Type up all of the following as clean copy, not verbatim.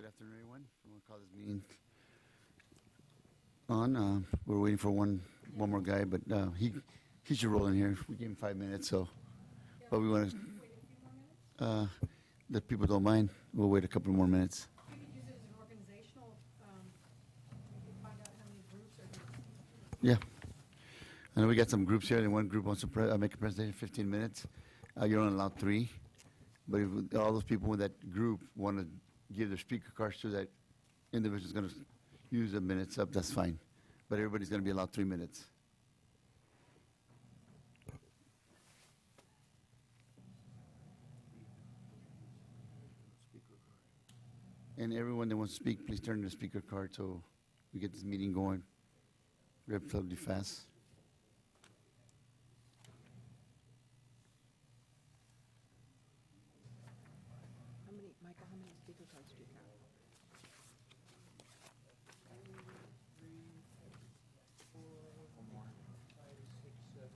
afternoon, everyone. I'm going to call this meeting on. We're waiting for one more guy, but he should roll in here. We gave him 5 minutes, so. But we want to, the people don't mind. We'll wait a couple more minutes. We could use it as an organizational, we could find out how many groups are. Yeah. I know we got some groups here, and one group wants to make a presentation, 15 minutes. You're only allowed 3. But if all those people in that group want to give their speaker cards to that individual who's going to use the minutes up, that's fine. But everybody's going to be allowed 3 minutes. And everyone that wants to speak, please turn their speaker card so we get this meeting going relatively fast. Michael, how many speaker cards do you have? 3, 4, 1 more. 5, 6, 7,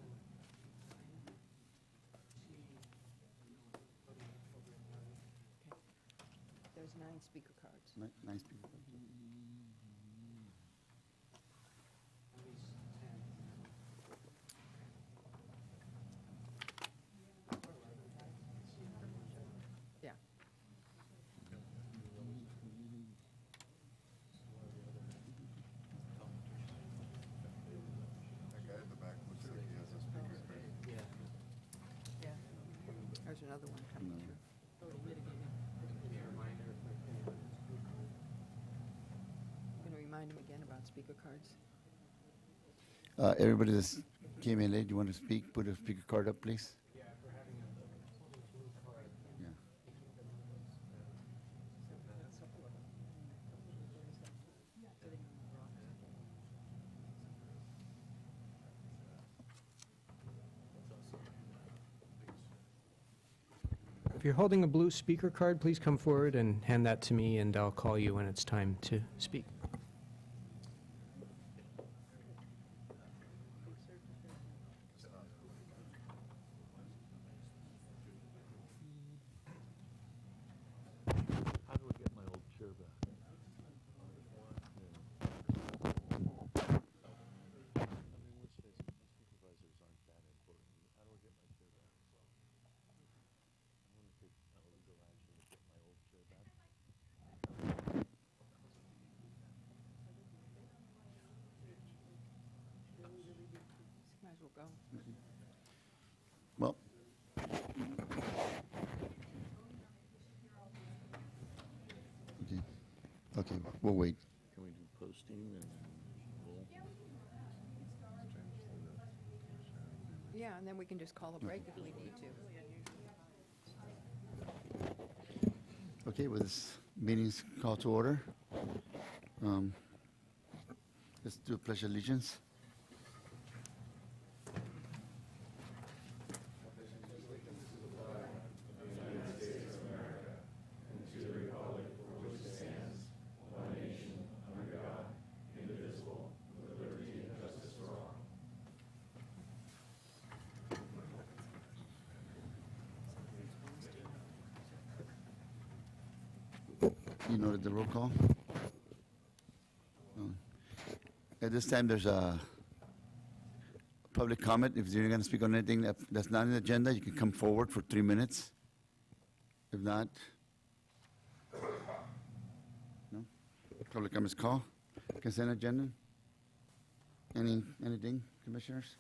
9, 10. Okay. There's 9 speaker cards. 9 speaker cards. Yeah. There's another one coming through. Going to remind him again about speaker cards. Everybody that came in late, do you want to speak? Put a speaker card up, please. Yeah, if we're having a blue card. Yeah. If you're holding a blue speaker card, please come forward and hand that to me, and I'll call you when it's time to speak. How do I get my old chair back? I mean, let's face it, the supervisors aren't that important. How do I get my chair back? I want to take legal action to get my old chair back. Might as well go. Well. Okay, we'll wait. Can we do posting and roll? Yeah, and then we can just call a break if we need to. Okay, well, this meeting's called to order. Let's do a pledge of allegiance. You noted the roll call? At this time, there's a public comment. If you're going to speak on anything that's not on the agenda, you can come forward for 3 minutes. If not, no? Public comments call. Consent agenda? Anything, commissioners?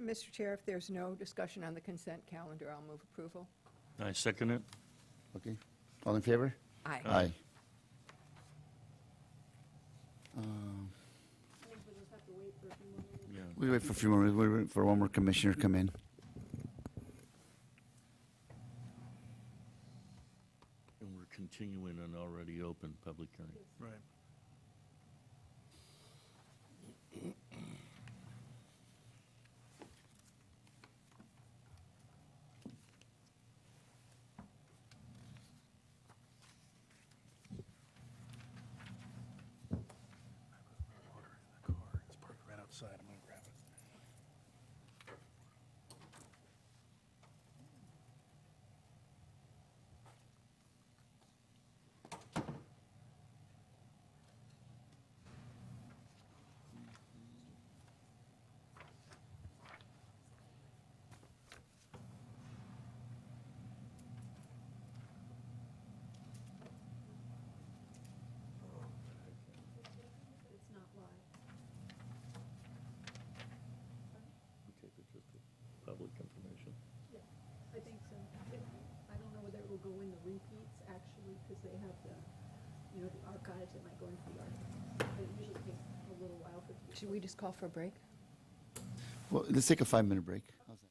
Mr. Chair, if there's no discussion on the consent calendar, I'll move approval. I second it. Okay. All in favor? Aye. Aye. Yeah. We wait for a few more minutes. We wait for one more commissioner to come in. And we're continuing an already open public hearing. Right. Outside, I'm going to grab it. they have the, you know, the archives, it might go into the archives. But it usually takes a little while for it to be. Should we just call for a break? Well, let's take a 5-minute break. How's that?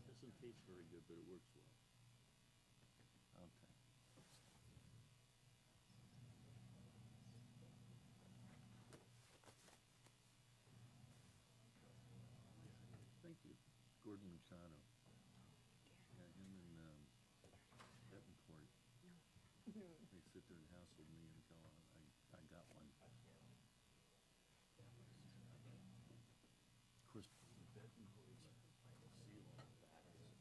Doesn't taste very good, but it works well. Okay. Thank you. Gordon Machado. Yeah, him and Betancourt. They sit there and hassle me until I got one. Chris Betancourt's seal on the back is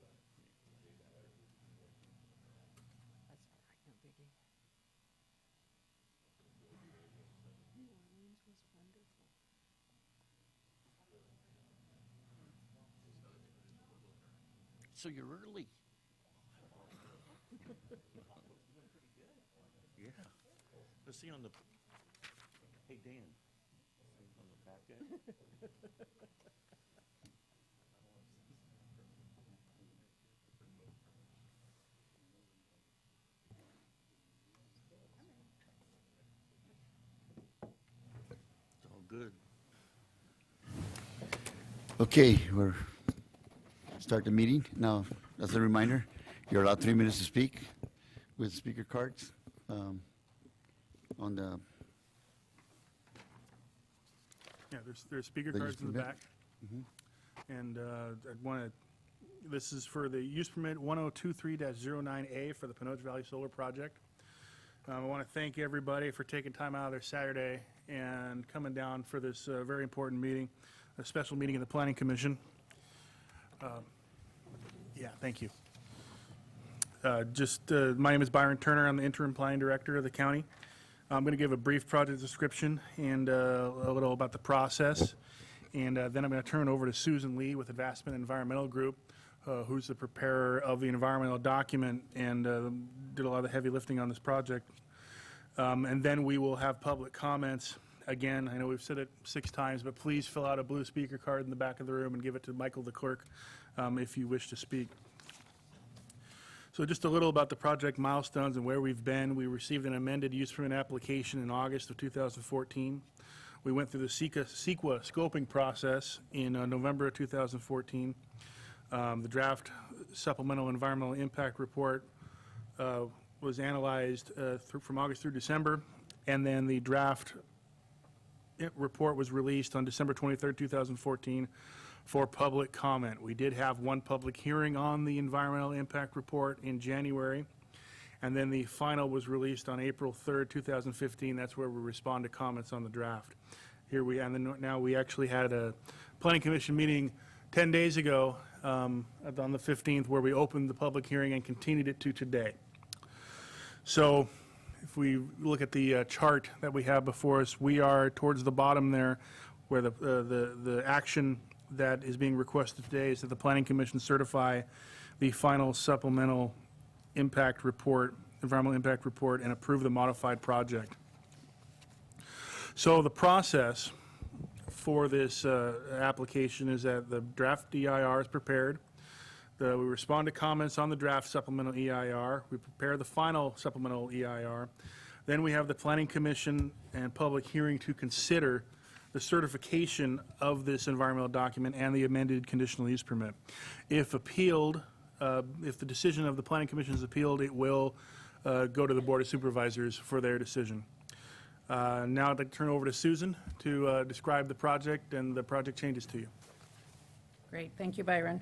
That's all right, no biggie. New Orleans was wonderful. So you're early. Yeah. Let's see on the, hey, Dan, on the back end. It's all good. Okay, we're start the meeting. Now, as a reminder, you're allowed 3 minutes to speak with speaker cards on the, Yeah, there's speaker The cards use in the permit. back. And I'd want to, this is for the use permit 1023-09A for the Pinoche Valley Solar Project. I want to thank everybody for taking time out of their Saturday and coming down for this very important meeting, a special meeting of the Planning Commission. Yeah, thank you. My name is Byron Turner. I'm the interim planning director of the county. I'm going to give a brief project description and a little about the process. And then I'm going to turn it over to Susan Lee with Advancement Environmental Group, who's the preparer of the environmental document and did a lot of the heavy lifting on this project. And then we will have public comments. Again, I know we've said it 6 times, but please fill out a blue speaker card in the back of the room and give it to Michael, the clerk, if you wish to speak. So just a little about the project milestones and where we've been. We received an amended use permit application in August of 2014. We went through the CEQA scoping process in November of 2014. The draft supplemental environmental impact report was analyzed from August through December, and then the draft report was released on December 23rd, 2014 for public comment. We did have one public hearing on the environmental impact report in January, and then the final was released on April 3rd, 2015. That's where we respond to comments on the draft. And then now we actually had a Planning Commission meeting 10 days ago on the 15th where we opened the public hearing and continued it to today. So if we look at the chart that we have before us, we are towards the bottom there where the action that is being requested today is that the Planning Commission certify the final supplemental impact report, environmental impact report, and approve the modified project. So the process for this application is that the draft EIR is prepared. We respond to comments on the draft supplemental EIR. We prepare the final supplemental EIR. Then we have the Planning Commission and public hearing to consider the certification of this environmental document and the amended conditional use permit. If appealed, if the decision of the Planning Commission is appealed, it will go to the Board of Supervisors for their decision. Now I'd like to turn over to Susan to describe the project and the project changes to you. Great, thank you, Byron.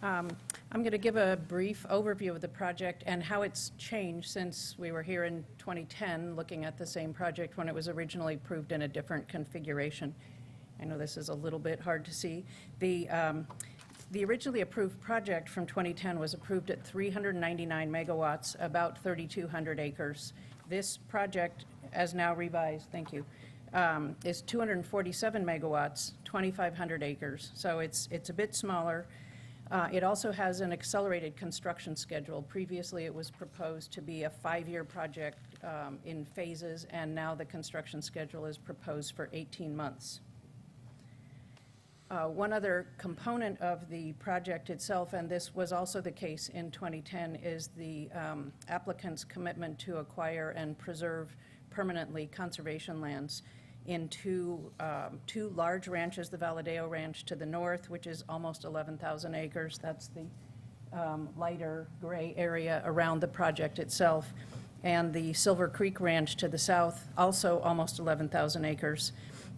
I'm going to give a brief overview of the project and how it's changed since we were here in 2010 looking at the same project when it was originally approved in a different configuration. I know this is a little bit hard to see. The originally approved project from 2010 was approved at 399 megawatts, about 3,200 acres. This project, as now revised, thank you, is 247 megawatts, 2,500 acres. So it's a bit smaller. It also has an accelerated construction schedule. Previously, it was proposed to be a 5-year project in phases, and now the construction schedule is proposed for 18 months. One other component of the project itself, and this was also the case in 2010, is the applicant's commitment to acquire and preserve permanently conservation lands in two large ranches, the Valadeo Ranch to the north, which is almost 11,000 acres. That's the lighter gray area around the project itself. And the Silver Creek Ranch to the south, also almost 11,000 acres.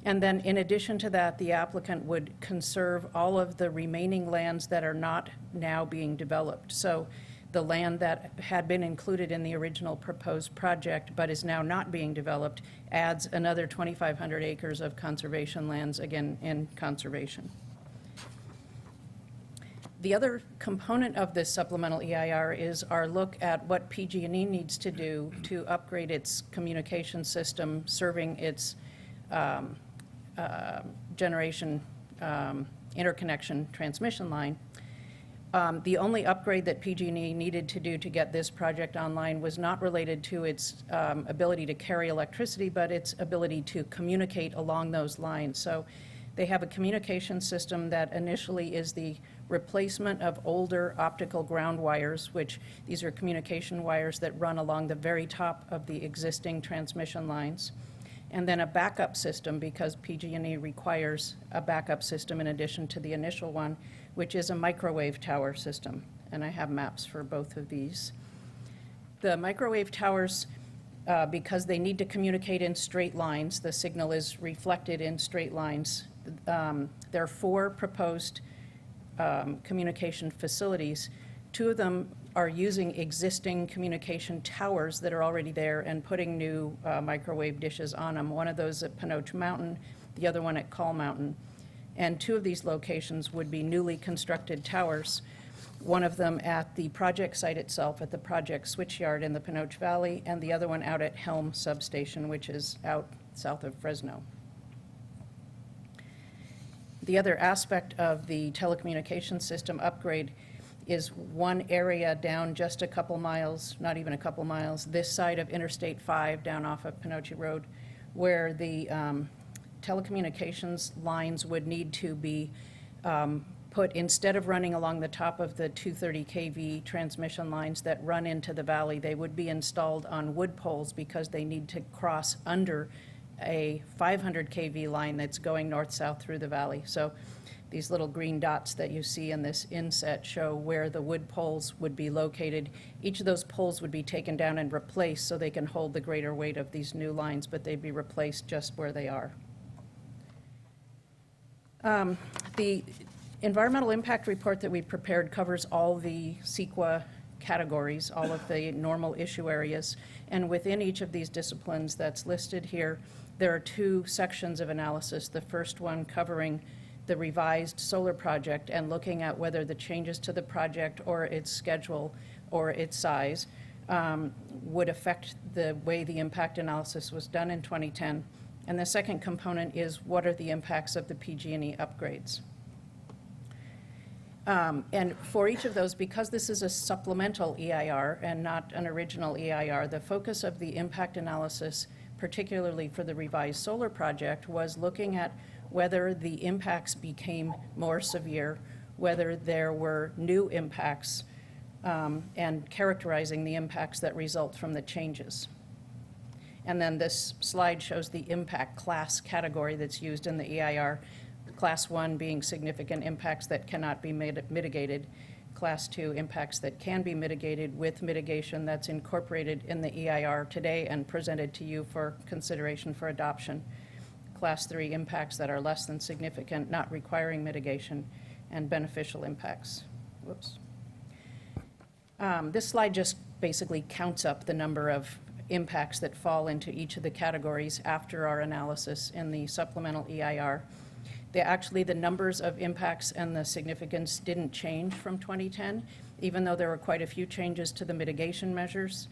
And then in addition to that, the applicant would conserve all of the remaining lands that are not now being developed. So the land that had been included in the original proposed project but is now not being developed adds another 2,500 acres of conservation lands, again, in conservation. The other component of this supplemental EIR is our look at what PG&E needs to do to upgrade its communication system serving its generation interconnection transmission line. The only upgrade that PG&E needed to do to get this project online was not related to its ability to carry electricity, but its ability to communicate along those lines. So they have a communication system that initially is the replacement of older optical ground wires, which these are communication wires that run along the very top of the existing transmission lines. And then a backup system, because PG&E requires a backup system in addition to the initial one, which is a microwave tower system. And I have maps for both of these. The microwave towers, because they need to communicate in straight lines, the signal is reflected in straight lines. There are 4 proposed communication facilities. 2 of them are using existing communication towers that are already there and putting new microwave dishes on them. One of those at Pinoche Mountain, the other one at Call Mountain. And 2 of these locations would be newly constructed towers, one of them at the project site itself, at the project switchyard in the Pinoche Valley, and the other one out at Helm Substation, which is out south of Fresno. The other aspect of the telecommunications system upgrade is one area down just a couple miles, not even a couple miles, this side of Interstate 5 down off of Pinoche Road, where the telecommunications lines would need to be put, instead of running along the top of the 230 kV transmission lines that run into the valley, they would be installed on wood poles because they need to cross under a 500 kV line that's going north-south through the valley. So these little green dots that you see in this inset show where the wood poles would be located. Each of those poles would be taken down and replaced so they can hold the greater weight of these new lines, but they'd be replaced just where they are. The environmental impact report that we prepared covers all the CEQA categories, all of the normal issue areas, and within each of these disciplines that's listed here, there are 2 sections of analysis. The first one covering the revised solar project and looking at whether the changes to the project or its schedule or its size would affect the way the impact analysis was done in 2010. And the second component is what are the impacts of the PG&E upgrades. And for each of those, because this is a supplemental EIR and not an original EIR, the focus of the impact analysis, particularly for the revised solar project, was looking at whether the impacts became more severe, whether there were new impacts, and characterizing the impacts that result from the changes. And then this slide shows the impact class category that's used in the EIR. Class 1 being significant impacts that cannot be mitigated. Class 2 impacts that can be mitigated with mitigation that's incorporated in the EIR today and presented to you for consideration for adoption. Class 3 impacts that are less than significant, not requiring mitigation, and beneficial impacts. Whoops. This slide just basically counts up the number of impacts that fall into each of the categories after our analysis in the supplemental EIR. Actually, the numbers of impacts and the significance didn't change from 2010, even though there were quite a few changes to the mitigation measures.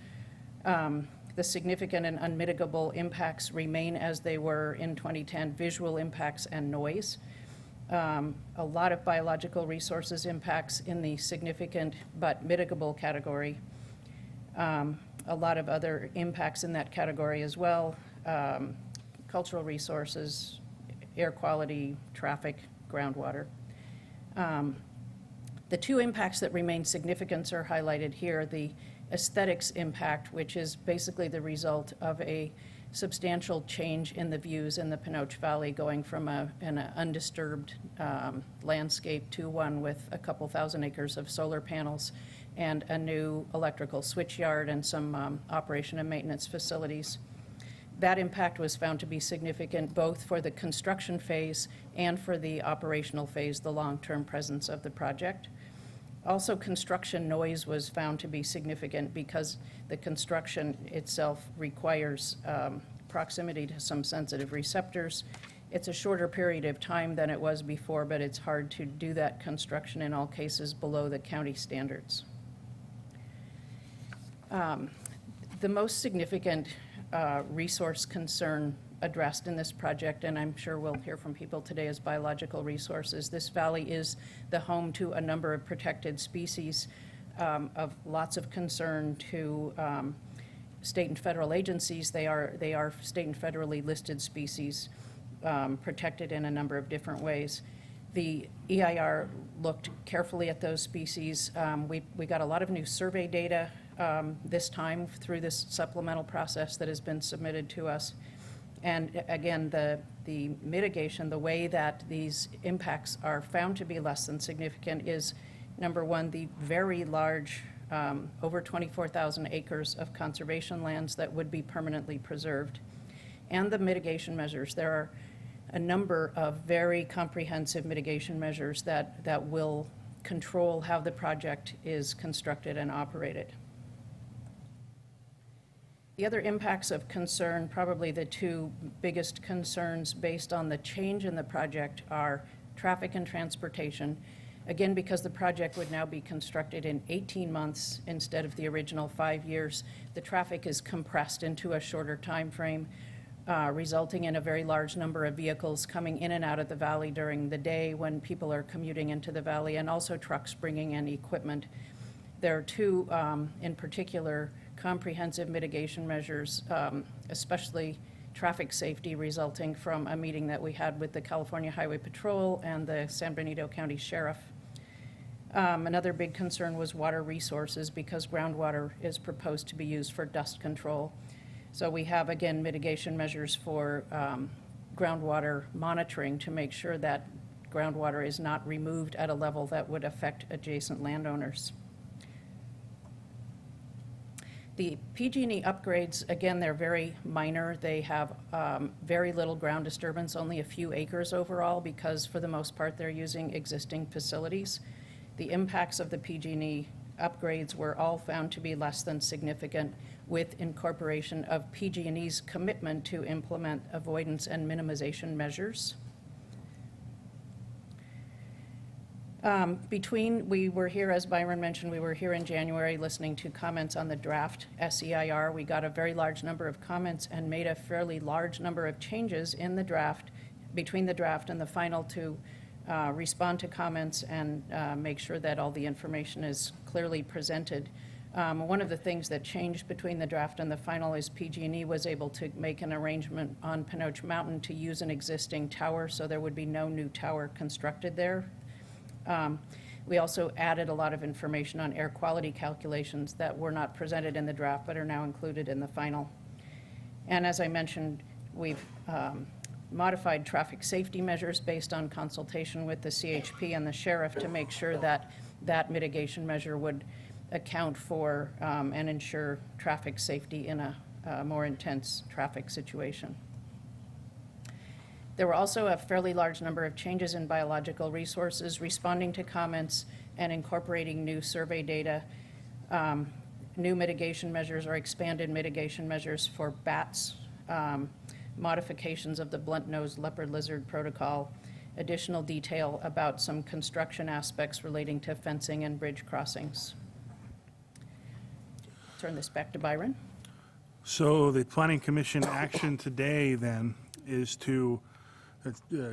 The significant and unmitigable impacts remain as they were in 2010, visual impacts and noise. A lot of biological resources impacts in the significant but mitigable category. A lot of other impacts in that category as well. Cultural resources, air quality, traffic, groundwater. The two impacts that remain significant are highlighted here. The aesthetics impact, which is basically the result of a substantial change in the views in the Pinoche Valley, going from an undisturbed landscape to one with a couple thousand acres of solar panels and a new electrical switchyard and some operation and maintenance facilities. That impact was found to be significant both for the construction phase and for the operational phase, the long-term presence of the project. Also, construction noise was found to be significant because the construction itself requires proximity to some sensitive receptors. It's a shorter period of time than it was before, but it's hard to do that construction in all cases below the county standards. The most significant resource concern addressed in this project, and I'm sure we'll hear from people today, is biological resources. This valley is the home to a number of protected species of lots of concern to state and federal agencies. They are state and federally listed species, protected in a number of different ways. The EIR looked carefully at those species. We got a lot of new survey data this time through this supplemental process that has been submitted to us. And again, the mitigation, the way that these impacts are found to be less than significant is, number one, the very large, over 24,000 acres of conservation lands that would be permanently preserved, and the mitigation measures. There are a number of very comprehensive mitigation measures that will control how the project is constructed and operated. The other impacts of concern, probably the two biggest concerns based on the change in the project, are traffic and transportation. Again, because the project would now be constructed in 18 months instead of the original 5 years, the traffic is compressed into a shorter time frame, resulting in a very large number of vehicles coming in and out of the valley during the day when people are commuting into the valley, and also trucks bringing in equipment. There are two, in particular, comprehensive mitigation measures, especially traffic safety, resulting from a meeting that we had with the California Highway Patrol and the San Benito County Sheriff. Another big concern was water resources, because groundwater is proposed to be used for dust control. So we have, again, mitigation measures for groundwater monitoring to make sure that groundwater is not removed at a level that would affect adjacent landowners. The PG&E upgrades, again, they're very minor. They have very little ground disturbance, only a few acres overall, because for the most part they're using existing facilities. The impacts of the PG&E upgrades were all found to be less than significant, with incorporation of PG&E's commitment to implement avoidance and minimization measures. We were here, as Byron mentioned, we were here in January listening to comments on the draft SEIR. We got a very large number of comments and made a fairly large number of changes in the draft, between the draft and the final, to respond to comments and make sure that all the information is clearly presented. One of the things that changed between the draft and the final is PG&E was able to make an arrangement on Pinoche Mountain to use an existing tower, so there would be no new tower constructed there. We also added a lot of information on air quality calculations that were not presented in the draft but are now included in the final. And as I mentioned, we've modified traffic safety measures based on consultation with the CHP and the sheriff to make sure that that mitigation measure would account for and ensure traffic safety in a more intense traffic situation. There were also a fairly large number of changes in biological resources, responding to comments and incorporating new survey data, new mitigation measures or expanded mitigation measures for bats, modifications of the blunt-nosed leopard lizard protocol, additional detail about some construction aspects relating to fencing and bridge crossings. Turn this back to Byron. So the Planning Commission action today then is to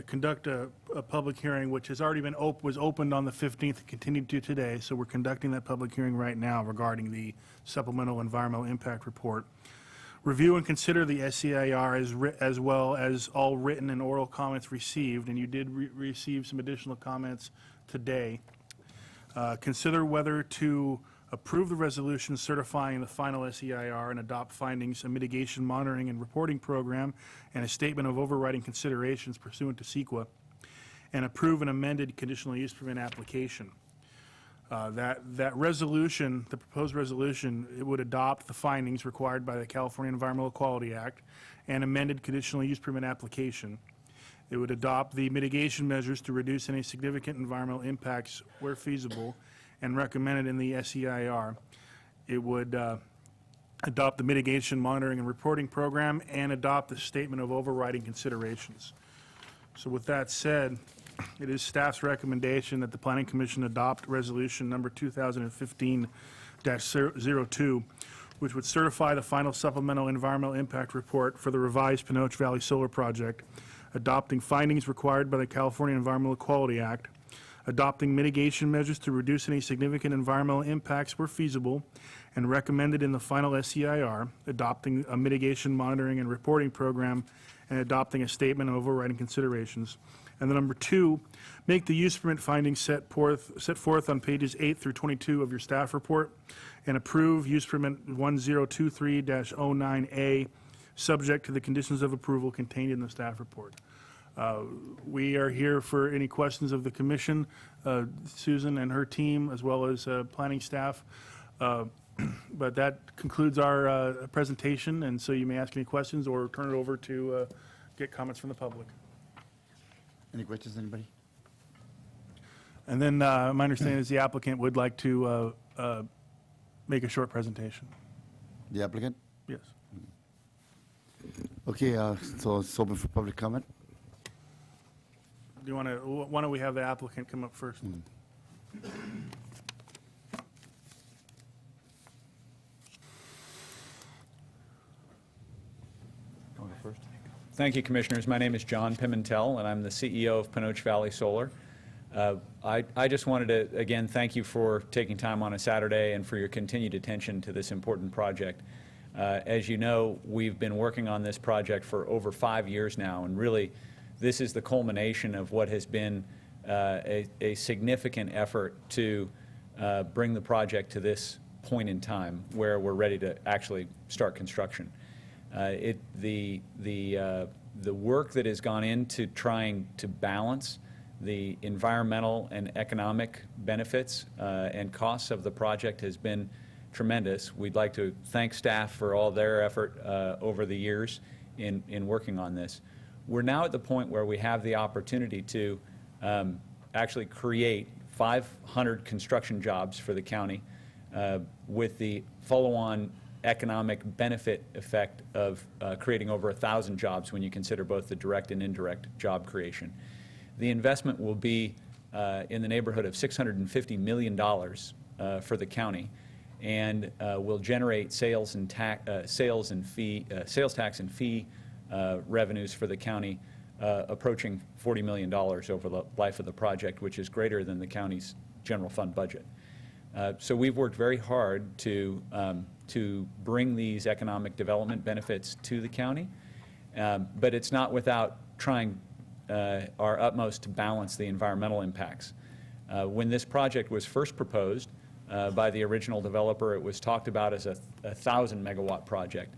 conduct a public hearing, which has already been was opened on the 15th and continued to today. So we're conducting that public hearing right now regarding the Supplemental Environmental Impact Report. Review and consider the SEIR as well as all written and oral comments received, and you did receive some additional comments today. Consider whether to approve the resolution certifying the final SEIR and adopt findings, a mitigation monitoring and reporting program, and a statement of overriding considerations pursuant to CEQA, and approve an amended conditional use permit application. That resolution, the proposed resolution, it would adopt the findings required by the California Environmental Quality Act and amended conditional use permit application. It would adopt the mitigation measures to reduce any significant environmental impacts where feasible and recommended in the SEIR. It would adopt the mitigation monitoring and reporting program and adopt the statement of overriding considerations. So with that said, it is staff's recommendation that the Planning Commission adopt resolution number 2015-02, which would certify the final supplemental environmental impact report for the revised Panoche Valley Solar Project, adopting findings required by the California Environmental Quality Act, adopting mitigation measures to reduce any significant environmental impacts where feasible and recommended in the final SEIR, adopting a mitigation monitoring and reporting program, and adopting a statement of overriding considerations. And then number 2, make the use permit findings set forth on pages 8 through 22 of your staff report, and approve use permit 1023-09A, subject to the conditions of approval contained in the staff report. We are here for any questions of the commission, Susan and her team, as well as planning staff. But that concludes our presentation, and so you may ask any questions or turn it over to get comments from the public. Any questions, anybody? And then my understanding is the applicant would like to make a short presentation. The applicant? Yes. Okay, so it's open for public comment. Do you want to, why don't we have the applicant come up first? First. Thank you, Commissioners. My name is John Pimentel, and I'm the CEO of Panoche Valley Solar. I just wanted to, again, thank you for taking time on a Saturday and for your continued attention to this important project. As you know, we've been working on this project for over 5 years now, and really, this is the culmination of what has been a significant effort to bring the project to this point in time where we're ready to actually start construction. The work that has gone into trying to balance the environmental and economic benefits and costs of the project has been tremendous. We'd like to thank staff for all their effort over the years in working on this. We're now at the point where we have the opportunity to actually create 500 construction jobs for the county with the follow-on economic benefit effect of creating over 1,000 jobs when you consider both the direct and indirect job creation. The investment will be in the neighborhood of $650 million for the county, and will generate sales tax and fee revenues for the county approaching $40 million over the life of the project, which is greater than the county's general fund budget. So we've worked very hard to bring these economic development benefits to the county, but it's not without trying our utmost to balance the environmental impacts. When this project was first proposed by the original developer, it was talked about as a 1,000 megawatt project.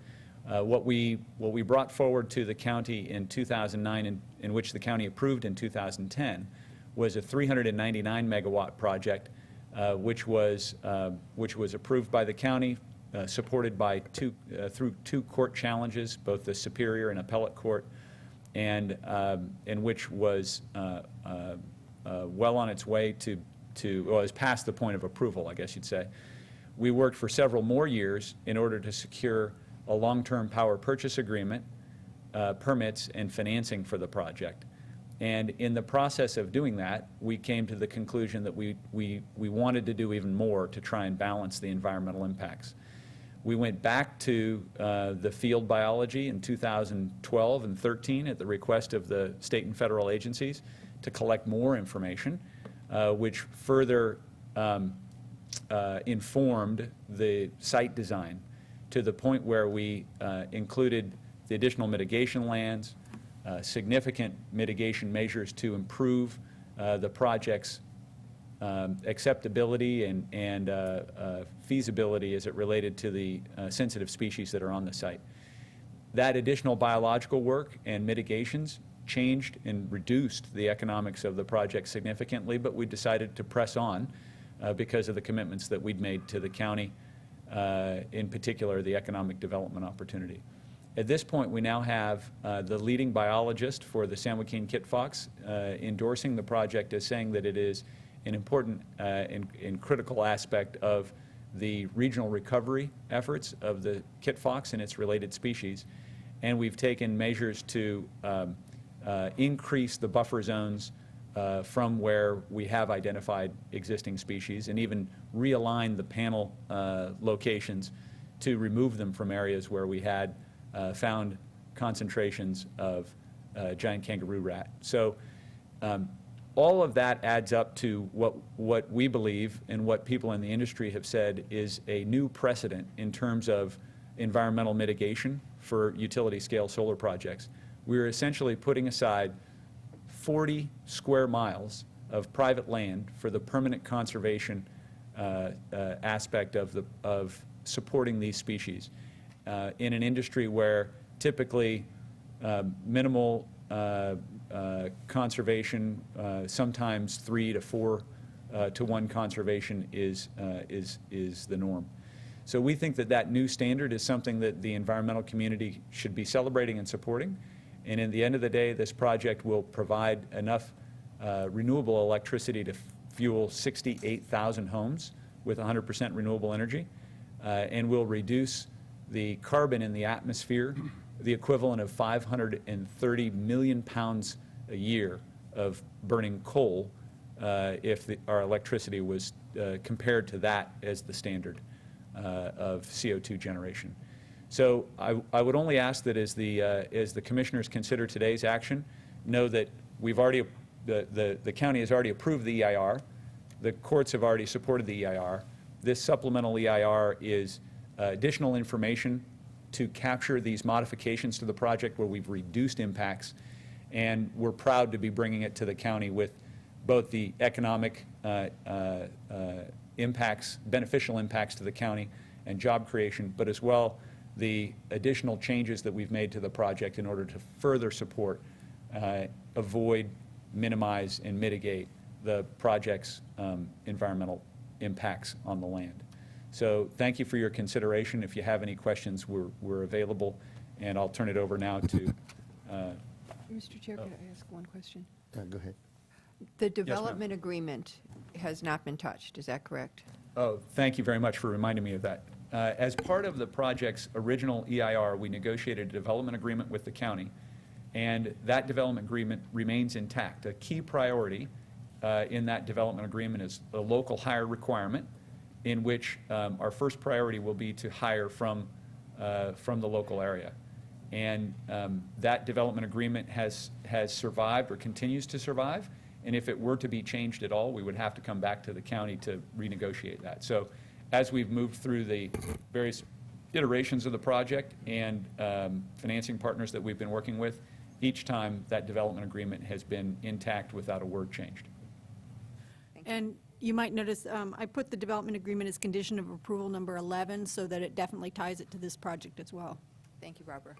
What we brought forward to the county in 2009, in which the county approved in 2010, was a 399 megawatt project, which was approved by the county, supported by through two court challenges, both the Superior and Appellate Court, and which was well on its way well, it's past the point of approval, I guess you'd say. We worked for several more years in order to secure a long-term power purchase agreement, permits, and financing for the project. And in the process of doing that, we came to the conclusion that we wanted to do even more to try and balance the environmental impacts. We went back to the field biology in 2012 and 13 at the request of the state and federal agencies to collect more information, which further informed the site design to the point where we included the additional mitigation lands, significant mitigation measures to improve the project's acceptability and feasibility as it related to the sensitive species that are on the site. That additional biological work and mitigations changed and reduced the economics of the project significantly, but we decided to press on because of the commitments that we'd made to the county, in particular the economic development opportunity. At this point, we now have the leading biologist for the San Joaquin kit fox endorsing the project as saying that it is an important and critical aspect of the regional recovery efforts of the kit fox and its related species. And we've taken measures to increase the buffer zones from where we have identified existing species and even realign the panel locations to remove them from areas where we had found concentrations of giant kangaroo rat. So all of that adds up to what we believe and what people in the industry have said is a new precedent in terms of environmental mitigation for utility scale solar projects. We're essentially putting aside 40 square miles of private land for the permanent conservation aspect of supporting these species. In an industry where typically minimal conservation, sometimes 3 to 4 to 1 conservation is the norm. So we think that that new standard is something that the environmental community should be celebrating and supporting. And in the end of the day, this project will provide enough renewable electricity to fuel 68,000 homes with 100% renewable energy, and will reduce the carbon in the atmosphere, the equivalent of 530 million pounds a year of burning coal if our electricity was compared to that as the standard of CO2 generation. So I would only ask that as the commissioners consider today's action, know that we've already, the county has already approved the EIR, the courts have already supported the EIR. This supplemental EIR is additional information to capture these modifications to the project where we've reduced impacts, and we're proud to be bringing it to the county with both the economic impacts, beneficial impacts to the county and job creation, but as well the additional changes that we've made to the project in order to further support, avoid, minimize, and mitigate the project's environmental impacts on the land. So thank you for your consideration. If you have any questions, we're available, and I'll turn it over now to... Mr. Chair, could I ask one question? Go ahead. The development agreement has not been touched, is that correct? Oh, thank you very much for reminding me of that. As part of the project's original EIR, we negotiated a development agreement with the county, and that development agreement remains intact. A key priority in that development agreement is a local hire requirement, in which our first priority will be to hire from the local area. And that development agreement has survived or continues to survive, and if it were to be changed at all, we would have to come back to the county to renegotiate that. So as we've moved through the various iterations of the project and financing partners that we've been working with, each time that development agreement has been intact without a word changed. And you might notice I put the development agreement as condition of approval number 11 so that it definitely ties it to this project as well. Thank you, Barbara.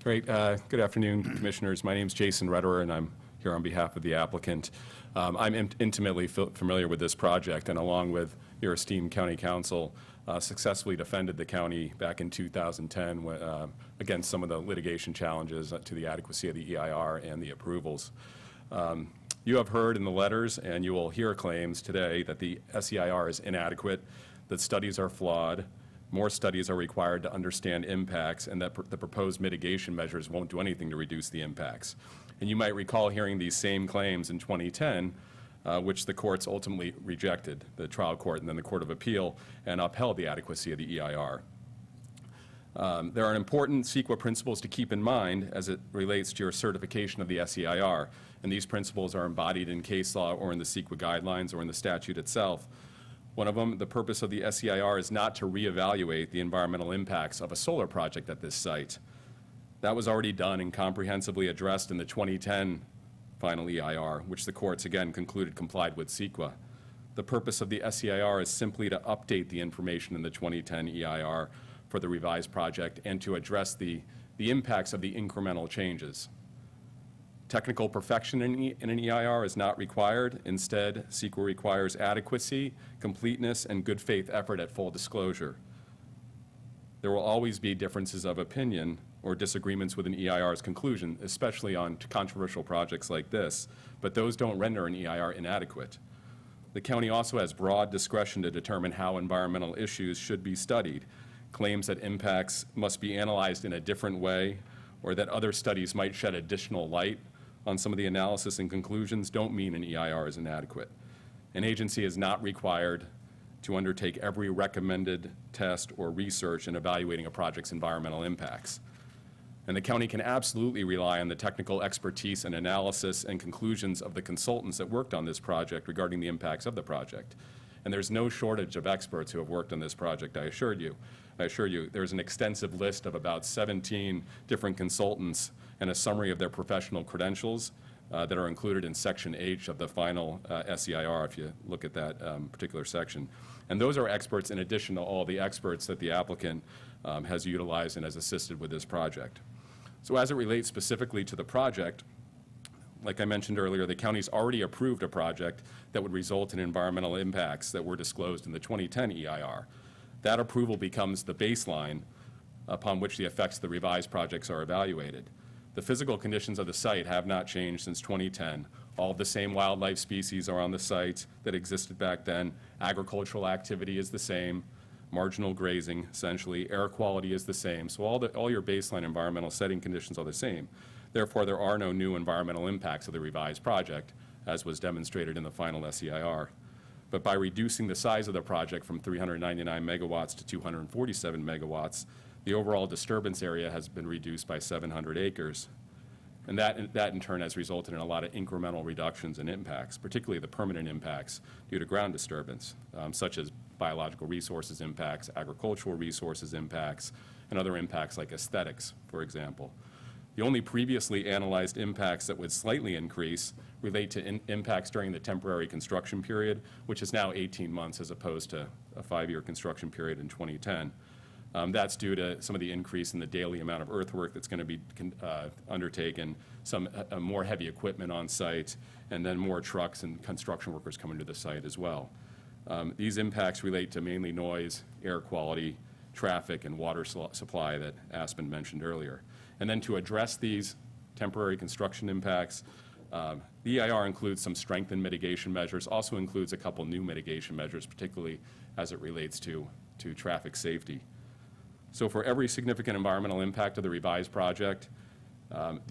Great. Good afternoon, Commissioners. My name is Jason Rederer, and I'm here on behalf of the applicant. I'm intimately familiar with this project, and along with your esteemed County Council, successfully defended the county back in 2010 against some of the litigation challenges to the adequacy of the EIR and the approvals. You have heard in the letters, and you will hear claims today that the SEIR is inadequate, that studies are flawed, more studies are required to understand impacts, and that the proposed mitigation measures won't do anything to reduce the impacts. And you might recall hearing these same claims in 2010, which the courts ultimately rejected, the trial court and then the Court of Appeal, and upheld the adequacy of the EIR. There are important CEQA principles to keep in mind as it relates to your certification of the SEIR, and these principles are embodied in case law or in the CEQA guidelines or in the statute itself. One of them, the purpose of the SEIR is not to reevaluate the environmental impacts of a solar project at this site. That was already done and comprehensively addressed in the 2010 final EIR, which the courts again concluded complied with CEQA. The purpose of the SEIR is simply to update the information in the 2010 EIR for the revised project and to address the impacts of the incremental changes. Technical perfection in an EIR is not required. Instead, CEQA requires adequacy, completeness, and good faith effort at full disclosure. There will always be differences of opinion or disagreements with an EIR's conclusion, especially on controversial projects like this, but those don't render an EIR inadequate. The county also has broad discretion to determine how environmental issues should be studied. Claims that impacts must be analyzed in a different way or that other studies might shed additional light on some of the analysis and conclusions don't mean an EIR is inadequate. An agency is not required to undertake every recommended test or research in evaluating a project's environmental impacts. And the county can absolutely rely on the technical expertise and analysis and conclusions of the consultants that worked on this project regarding the impacts of the project. And there's no shortage of experts who have worked on this project, I assure you. There's an extensive list of about 17 different consultants and a summary of their professional credentials that are included in Section H of the final SEIR, if you look at that particular section. And those are experts in addition to all the experts that the applicant has utilized and has assisted with this project. So as it relates specifically to the project, like I mentioned earlier, the county's already approved a project that would result in environmental impacts that were disclosed in the 2010 EIR. That approval becomes the baseline upon which the effects of the revised projects are evaluated. The physical conditions of the site have not changed since 2010. All of the same wildlife species are on the site that existed back then. Agricultural activity is the same. Marginal grazing, essentially. Air quality is the same. So all your baseline environmental setting conditions are the same. Therefore, there are no new environmental impacts of the revised project, as was demonstrated in the final SEIR. But by reducing the size of the project from 399 megawatts to 247 megawatts, the overall disturbance area has been reduced by 700 acres. And that in turn has resulted in a lot of incremental reductions in impacts, particularly the permanent impacts due to ground disturbance, such as biological resources impacts, agricultural resources impacts, and other impacts like aesthetics, for example. The only previously analyzed impacts that would slightly increase relate to impacts during the temporary construction period, which is now 18 months as opposed to a 5-year construction period in 2010. That's due to some of the increase in the daily amount of earthwork that's going to be undertaken, some more heavy equipment on site, and then more trucks and construction workers coming to the site as well. These impacts relate to mainly noise, air quality, traffic, and water supply that Aspen mentioned earlier. And then to address these temporary construction impacts, the EIR includes some strengthened mitigation measures, also includes a couple new mitigation measures, particularly as it relates to traffic safety. So for every significant environmental impact of the revised project,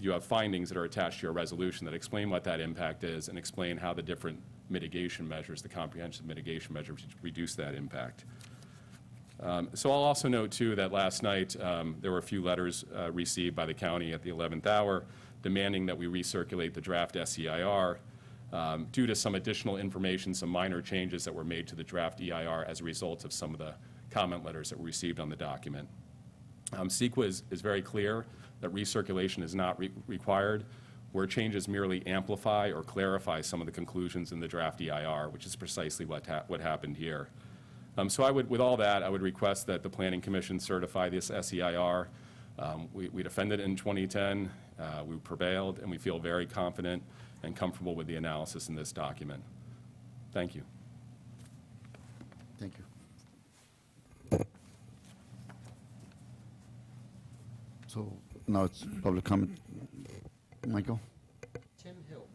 you have findings that are attached to your resolution that explain what that impact is and explain how the different mitigation measures, the comprehensive mitigation measures, reduce that impact. So I'll also note, too, that last night there were a few letters received by the county at the 11th hour demanding that we recirculate the draft SEIR due to some additional information, some minor changes that were made to the draft EIR as a result of some of the comment letters that were received on the document. CEQA is very clear that recirculation is not required, where changes merely amplify or clarify some of the conclusions in the draft EIR, which is precisely what happened here. So I would, with all that, I would request that the Planning Commission certify this SEIR. We defended it in 2010, we prevailed, and we feel very confident and comfortable with the analysis in this document. Thank you. Thank you. So now it's public comment. Michael? Tim Hill.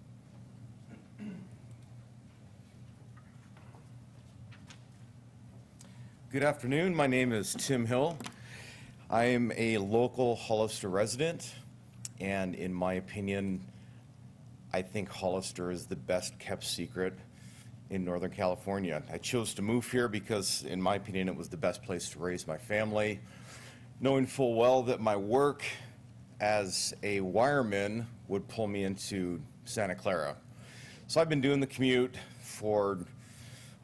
Good afternoon. My name is Tim Hill. I am a local Hollister resident, and in my opinion, I think Hollister is the best kept secret in Northern California. I chose to move here because, in my opinion, it was the best place to raise my family, knowing full well that my work as a wireman would pull me into Santa Clara. So I've been doing the commute for,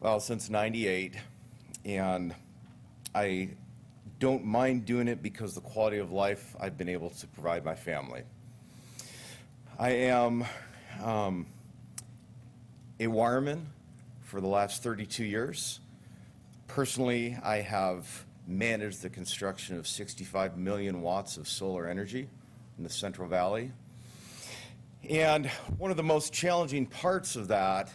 well, since '98, and I don't mind doing it because the quality of life I've been able to provide my family. I am a wireman for the last 32 years. Personally, I have managed the construction of 65 million watts of solar energy in the Central Valley. And one of the most challenging parts of that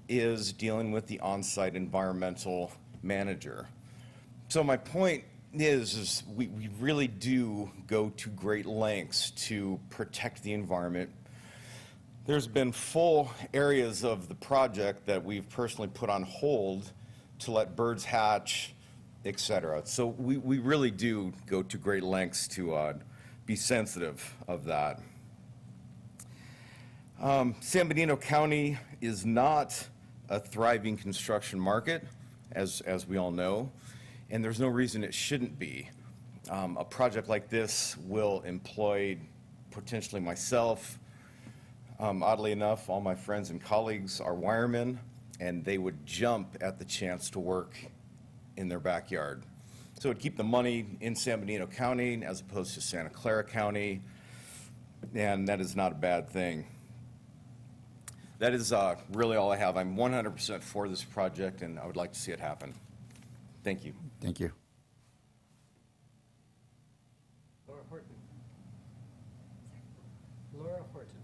is dealing with the on-site environmental manager. So my point is we really do go to great lengths to protect the environment. There's been full areas of the project that we've personally put on hold to let birds hatch, et cetera. So we really do go to great lengths to be sensitive of that. San Bernardino County is not a thriving construction market, as we all know, and there's no reason it shouldn't be. A project like this will employ potentially myself. Oddly enough, all my friends and colleagues are wiremen, and they would jump at the chance to work in their backyard. So it would keep the money in San Bernardino County as opposed to Santa Clara County, and that is not a bad thing. That is really all I have. I'm 100% for this project, and I would like to see it happen. Thank you. Thank you. Laura Horton. Laura Horton.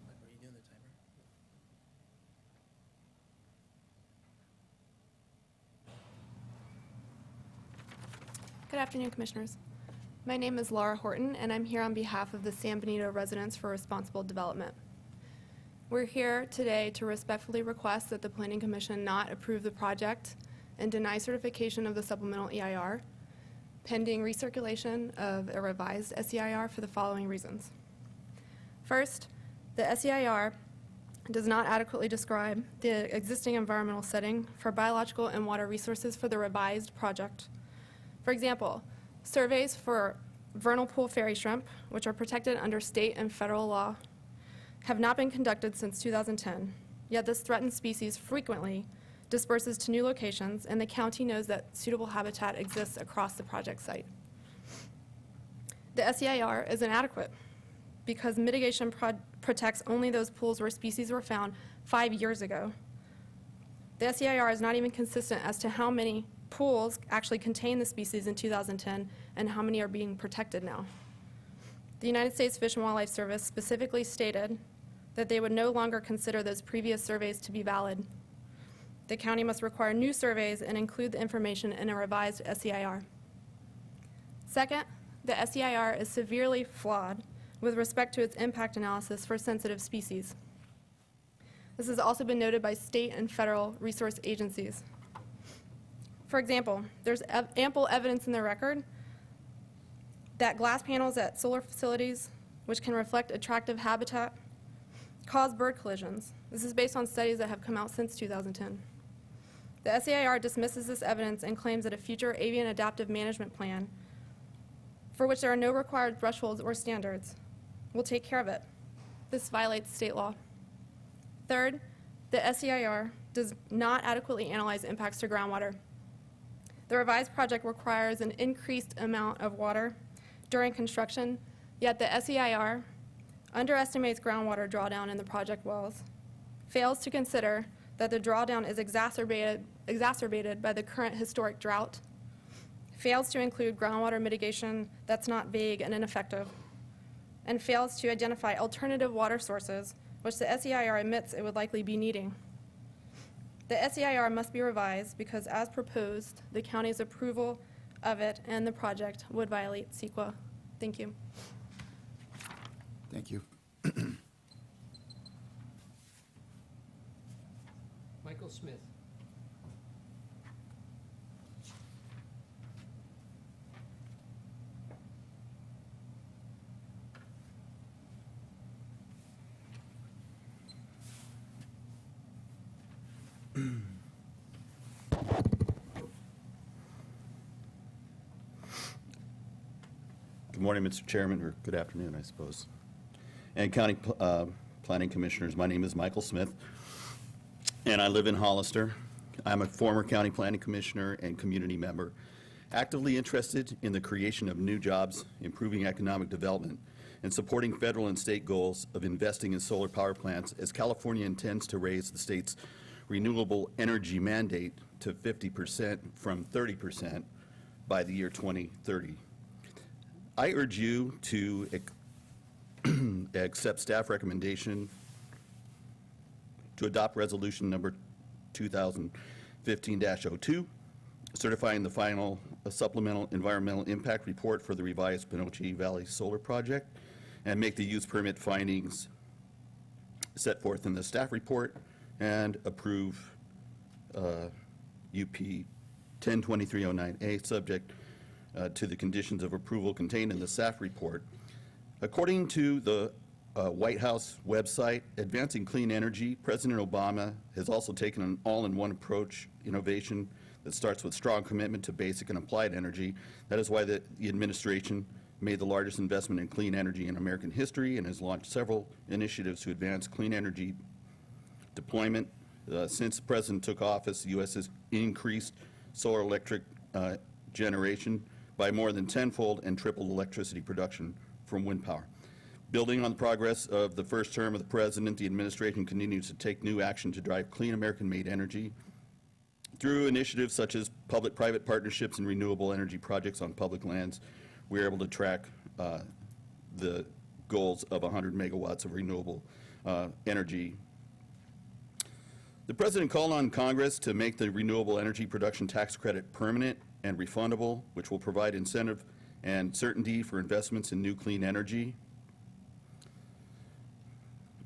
Were you doing the timer? Good afternoon, Commissioners. My name is Laura Horton, and I'm here on behalf of the San Benito Residents for Responsible Development. We're here today to respectfully request that the Planning Commission not approve the project and deny certification of the supplemental EIR, pending recirculation of a revised SEIR for the following reasons. First, the SEIR does not adequately describe the existing environmental setting for biological and water resources for the revised project. For example, surveys for vernal pool fairy shrimp, which are protected under state and federal law, have not been conducted since 2010, yet this threatened species frequently disperses to new locations, and the county knows that suitable habitat exists across the project site. The SEIR is inadequate because mitigation protects only those pools where species were found 5 years ago. The SEIR is not even consistent as to how many pools actually contain the species in 2010 and how many are being protected now. The United States Fish and Wildlife Service specifically stated that they would no longer consider those previous surveys to be valid. The county must require new surveys and include the information in a revised SEIR. Second, the SEIR is severely flawed with respect to its impact analysis for sensitive species. This has also been noted by state and federal resource agencies. For example, there's ample evidence in the record that glass panels at solar facilities, which can reflect attractive habitat, cause bird collisions. This is based on studies that have come out since 2010. The SEIR dismisses this evidence and claims that a future avian adaptive management plan, for which there are no required thresholds or standards, will take care of it. This violates state law. Third, the SEIR does not adequately analyze impacts to groundwater. The revised project requires an increased amount of water during construction, yet the SEIR underestimates groundwater drawdown in the project wells, fails to consider that the drawdown is exacerbated by the current historic drought, fails to include groundwater mitigation that's not vague and ineffective, and fails to identify alternative water sources, which the SEIR admits it would likely be needing. The SEIR must be revised because, as proposed, the county's approval of it and the project would violate CEQA. Thank you. Thank you. Michael Smith. Good morning, Mr. Chairman, or good afternoon, I suppose. And County Planning Commissioners, my name is Michael Smith, and I live in Hollister. I'm a former County Planning Commissioner and community member, actively interested in the creation of new jobs, improving economic development, and supporting federal and state goals of investing in solar power plants as California intends to raise the state's renewable energy mandate to 50% from 30% by the year 2030. I urge you to accept staff recommendation to adopt resolution number 2015-02, certifying the final supplemental environmental impact report for the revised Pinochet Valley Solar Project, and make the use permit findings set forth in the staff report, and approve UP 102309A, subject to the conditions of approval contained in the staff report. According to the White House website, Advancing Clean Energy, President Obama has also taken an all-in-one approach innovation that starts with strong commitment to basic and applied energy. That is why the administration made the largest investment in clean energy in American history and has launched several initiatives to advance clean energy deployment. Since the President took office, the U.S. has increased solar electric generation by more than tenfold and tripled electricity production from wind power. Building on the progress of the first term of the President, the administration continues to take new action to drive clean American-made energy. Through initiatives such as public-private partnerships and renewable energy projects on public lands, we are able to track the goals of 100 megawatts of renewable energy. The President called on Congress to make the renewable energy production tax credit permanent and refundable, which will provide incentive and certainty for investments in new clean energy.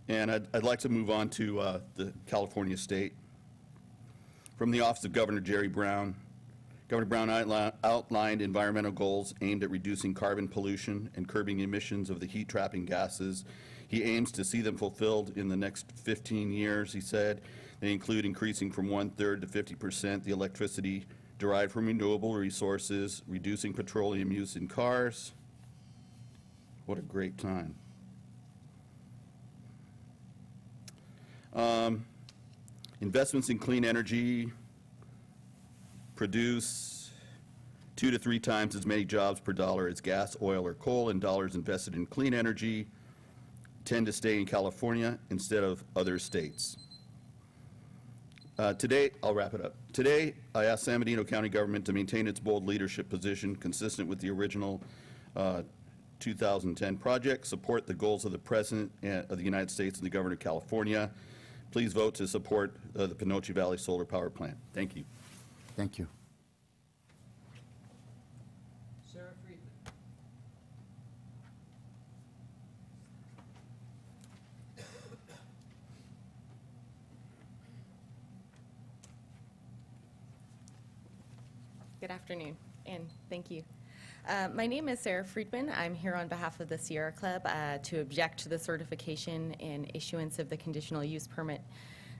And I'd like to move on to the California state. From the Office of Governor Jerry Brown, Governor Brown outlined environmental goals aimed at reducing carbon pollution and curbing emissions of the heat-trapping gases. He aims to see them fulfilled in the next 15 years, he said. They include increasing from 1/3 to 50% the electricity derived from renewable resources, reducing petroleum use in cars. What a great time. Investments in clean energy produce 2 to 3 times as many jobs per dollar as gas, oil, or coal, and dollars invested in clean energy tend to stay in California instead of other states. Today, I'll wrap it up. Today, I ask San Bernardino County government to maintain its bold leadership position consistent with the original 2010 project, support the goals of the President of the United States and the Governor of California. Please vote to support the Pinochet Valley Solar Power Plant. Thank you. Thank you. Sarah Friedman. Good afternoon, and thank you. My name is Sarah Friedman. I'm here on behalf of the Sierra Club to object to the certification and issuance of the conditional use permit,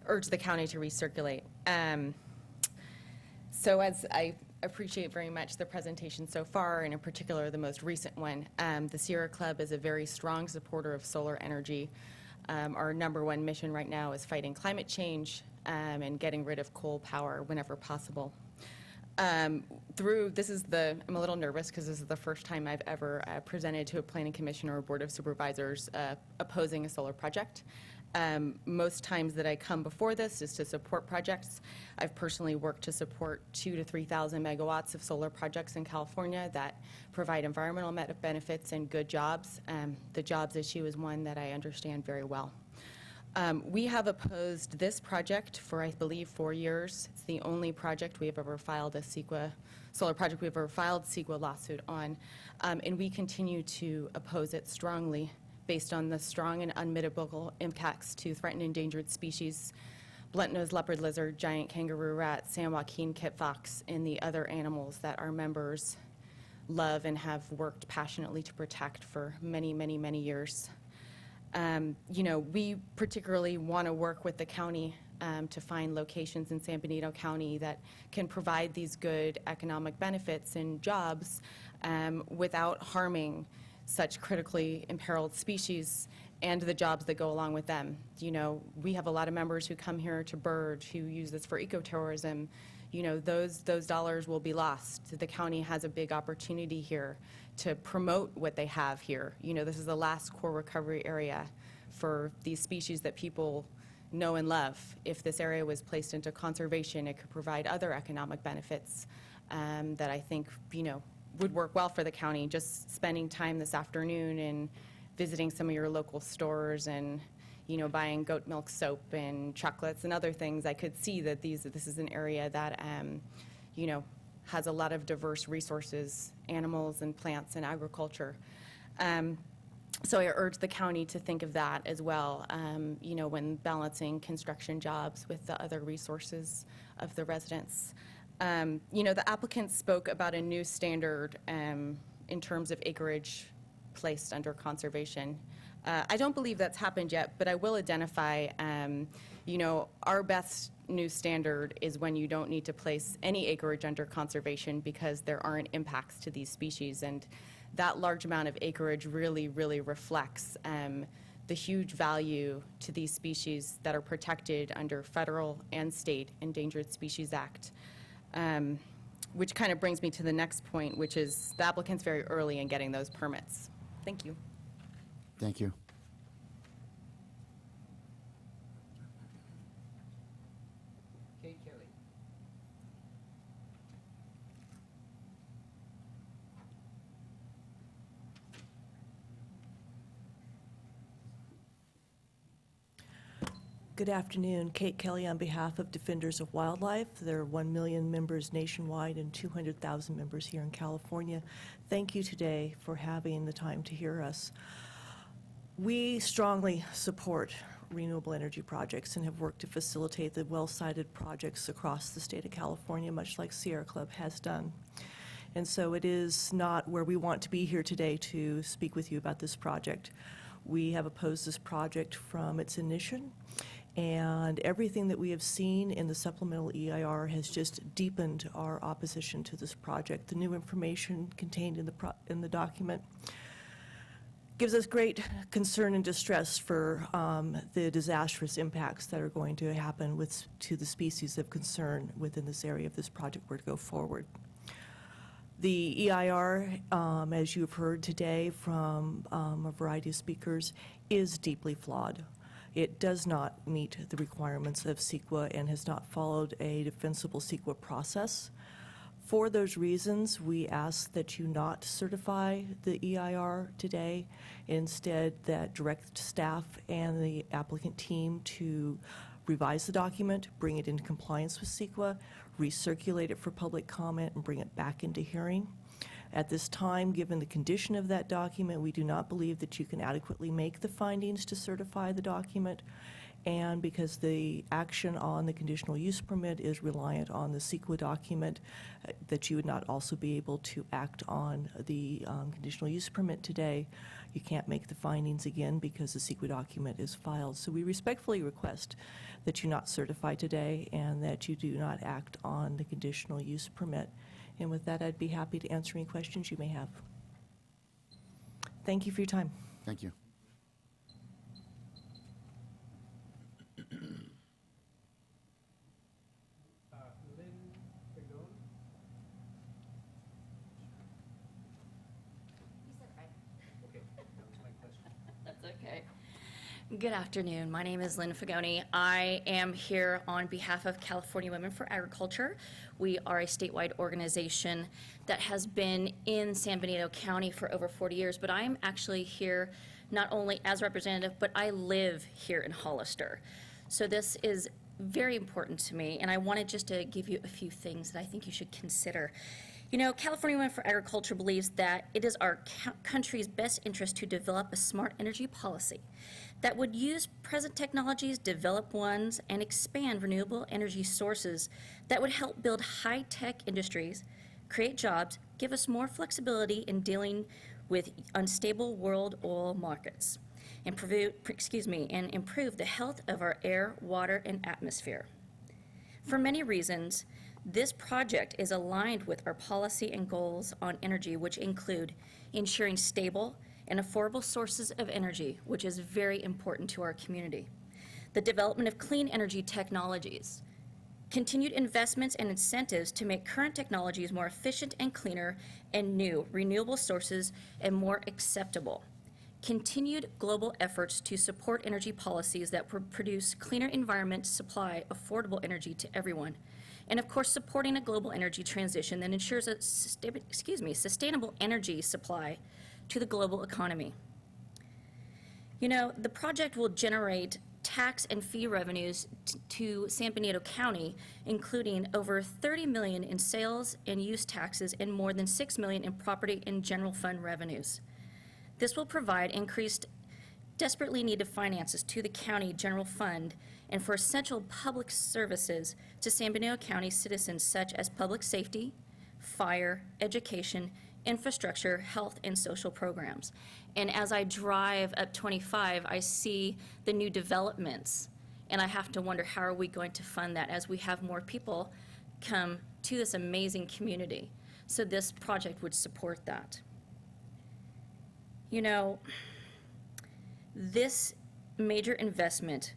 urge the county to recirculate. So as I appreciate very much the presentation so far, and in particular the most recent one, the Sierra Club is a very strong supporter of solar energy. Our #1 mission right now is fighting climate change and getting rid of coal power whenever possible. I'm a little nervous because this is the first time I've ever presented to a planning commission or a board of supervisors opposing a solar project. Most times that I come before this is to support projects. I've personally worked to support 2,000 to 3,000 megawatts of solar projects in California that provide environmental benefits and good jobs. The jobs issue is one that I understand very well. We have opposed this project for, I believe, 4 years. It's the only project we have ever filed a solar project we've ever filed CEQA lawsuit on, and we continue to oppose it strongly based on the strong and unmitigable impacts to threatened endangered species, blunt-nosed leopard lizard, giant kangaroo rat, San Joaquin kit fox, and the other animals that our members love and have worked passionately to protect for many, many, many years. You know, we particularly want to work with the county to find locations in San Benito County that can provide these good economic benefits and jobs without harming such critically imperiled species and the jobs that go along with them. You know, we have a lot of members who come here to bird, who use this for ecotourism. You know, those dollars will be lost. The county has a big opportunity here to promote what they have here. You know, this is the last core recovery area for these species that people know and love. If this area was placed into conservation, it could provide other economic benefits that I think, you know, would work well for the county. Just spending time this afternoon and visiting some of your local stores and, you know, buying goat milk soap and chocolates and other things, I could see that this is an area that, you know, has a lot of diverse resources, animals and plants and agriculture. So I urge the county to think of that as well, you know, when balancing construction jobs with the other resources of the residents. You know, the applicant spoke about a new standard in terms of acreage placed under conservation. I don't believe that's happened yet, but I will identify, you know, our best new standard is when you don't need to place any acreage under conservation because there aren't impacts to these species. And that large amount of acreage really, really reflects the huge value to these species that are protected under federal and state Endangered Species Act. Which kind of brings me to the next point, which is the applicant's very early in getting those permits. Thank you. Thank you. Kate Kelly. Good afternoon. Kate Kelly on behalf of Defenders of Wildlife. There are 1 million members nationwide and 200,000 members here in California. Thank you today for having the time to hear us. We strongly support renewable energy projects and have worked to facilitate the well-sited projects across the state of California, much like Sierra Club has done. And so it is not where we want to be here today to speak with you about this project. We have opposed this project from its initiation, and everything that we have seen in the supplemental EIR has just deepened our opposition to this project. The new information contained in the document gives us great concern and distress for the disastrous impacts that are going to happen to the species of concern within this area if this project were to go forward. The EIR, as you've heard today from a variety of speakers, is deeply flawed. It does not meet the requirements of CEQA and has not followed a defensible CEQA process. For those reasons, we ask that you not certify the EIR today, instead that direct staff and the applicant team to revise the document, bring it into compliance with CEQA, recirculate it for public comment, and bring it back into hearing. At this time, given the condition of that document, we do not believe that you can adequately make the findings to certify the document, and because the action on the conditional use permit is reliant on the CEQA document, that you would not also be able to act on the conditional use permit today. You can't make the findings again because the CEQA document is filed. So we respectfully request that you not certify today and that you do not act on the conditional use permit. And with that, I'd be happy to answer any questions you may have. Thank you for your time. Thank you. That's okay. Good afternoon. My name is Lynn Fagoni. I am here on behalf of California Women for Agriculture. We are a statewide organization that has been in San Benito County for over 40 years, but I am actually here not only as a representative, but I live here in Hollister. So this is very important to me, and I wanted just to give you a few things that I think you should consider. You know, California Women for Agriculture believes that it is our country's best interest to develop a smart energy policy that would use present technologies, develop ones, and expand renewable energy sources that would help build high-tech industries, create jobs, give us more flexibility in dealing with unstable world oil markets, and improve the health of our air, water, and atmosphere. For many reasons, this project is aligned with our policy and goals on energy, which include ensuring stable and affordable sources of energy, which is very important to our community, the development of clean energy technologies, continued investments and incentives to make current technologies more efficient and cleaner, and new renewable sources and more acceptable, continued global efforts to support energy policies that produce cleaner environment, supply affordable energy to everyone, and of course supporting a global energy transition that ensures a sustainable energy supply to the global economy. You know, the project will generate tax and fee revenues to San Benito County, including over $30 million in sales and use taxes and more than $6 million in property and general fund revenues. This will provide increased, desperately needed finances to the county general fund and for essential public services to San Benito County citizens such as public safety, fire, education, infrastructure, health, and social programs. And as I drive up 25, I see the new developments, and I have to wonder, how are we going to fund that as we have more people come to this amazing community? So this project would support that. You know, this major investment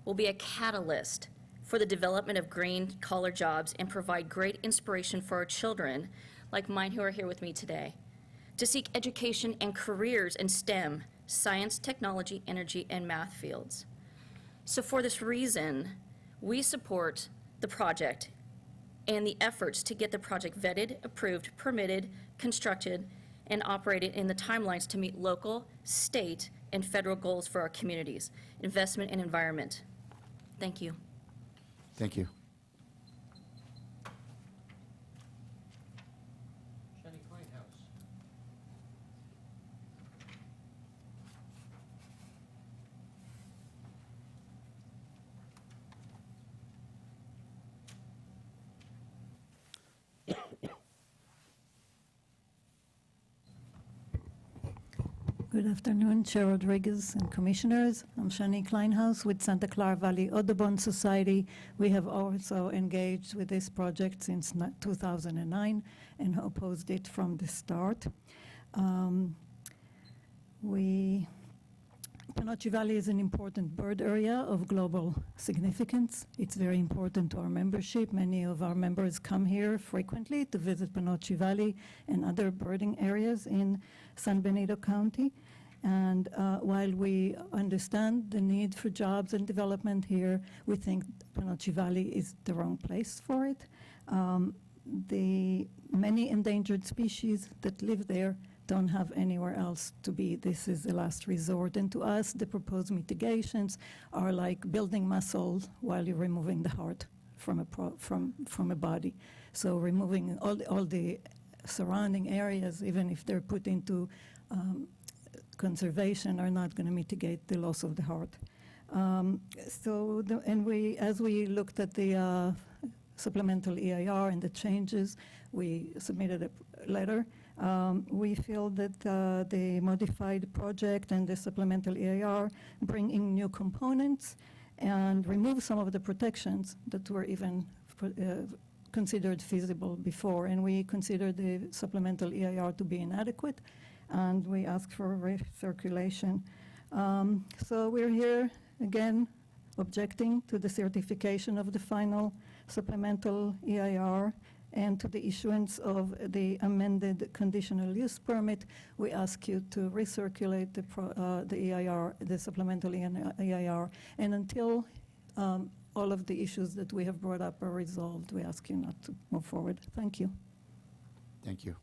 will be a catalyst for the development of green-collar jobs and provide great inspiration for our children, like mine who are here with me today, to seek education and careers in STEM, science, technology, energy, and math fields. So for this reason, we support the project and the efforts to get the project vetted, approved, permitted, constructed, and operated in the timelines to meet local, state, and federal goals for our communities, investment and environment. Thank you. Thank you. Good afternoon, Chair Rodriguez and Commissioners. I'm Shani Kleinhaus with Santa Clara Valley Audubon Society. We have also engaged with this project since 2009 and opposed it from the start. Panoche Valley is an important bird area of global significance. It's very important to our membership. Many of our members come here frequently to visit Panoche Valley and other birding areas in San Benito County. And while we understand the need for jobs and development here, we think Panoche Valley is the wrong place for it. The many endangered species that live there don't have anywhere else to be. This is the last resort. And to us, the proposed mitigations are like building muscle while you're removing the heart from a body. So removing all the surrounding areas, even if they're put into conservation, are not going to mitigate the loss of the heart. As we looked at the supplemental EIR and the changes, we submitted a letter. We feel that the modified project and the supplemental EIR bring in new components and remove some of the protections that were even considered feasible before. And we consider the supplemental EIR to be inadequate, and we ask for recirculation. So we're here again objecting to the certification of the final supplemental EIR and to the issuance of the amended conditional use permit, we ask you to recirculate the EIR, the supplemental EIR, and until all of the issues that we have brought up are resolved, we ask you not to move forward. Thank you. Thank you.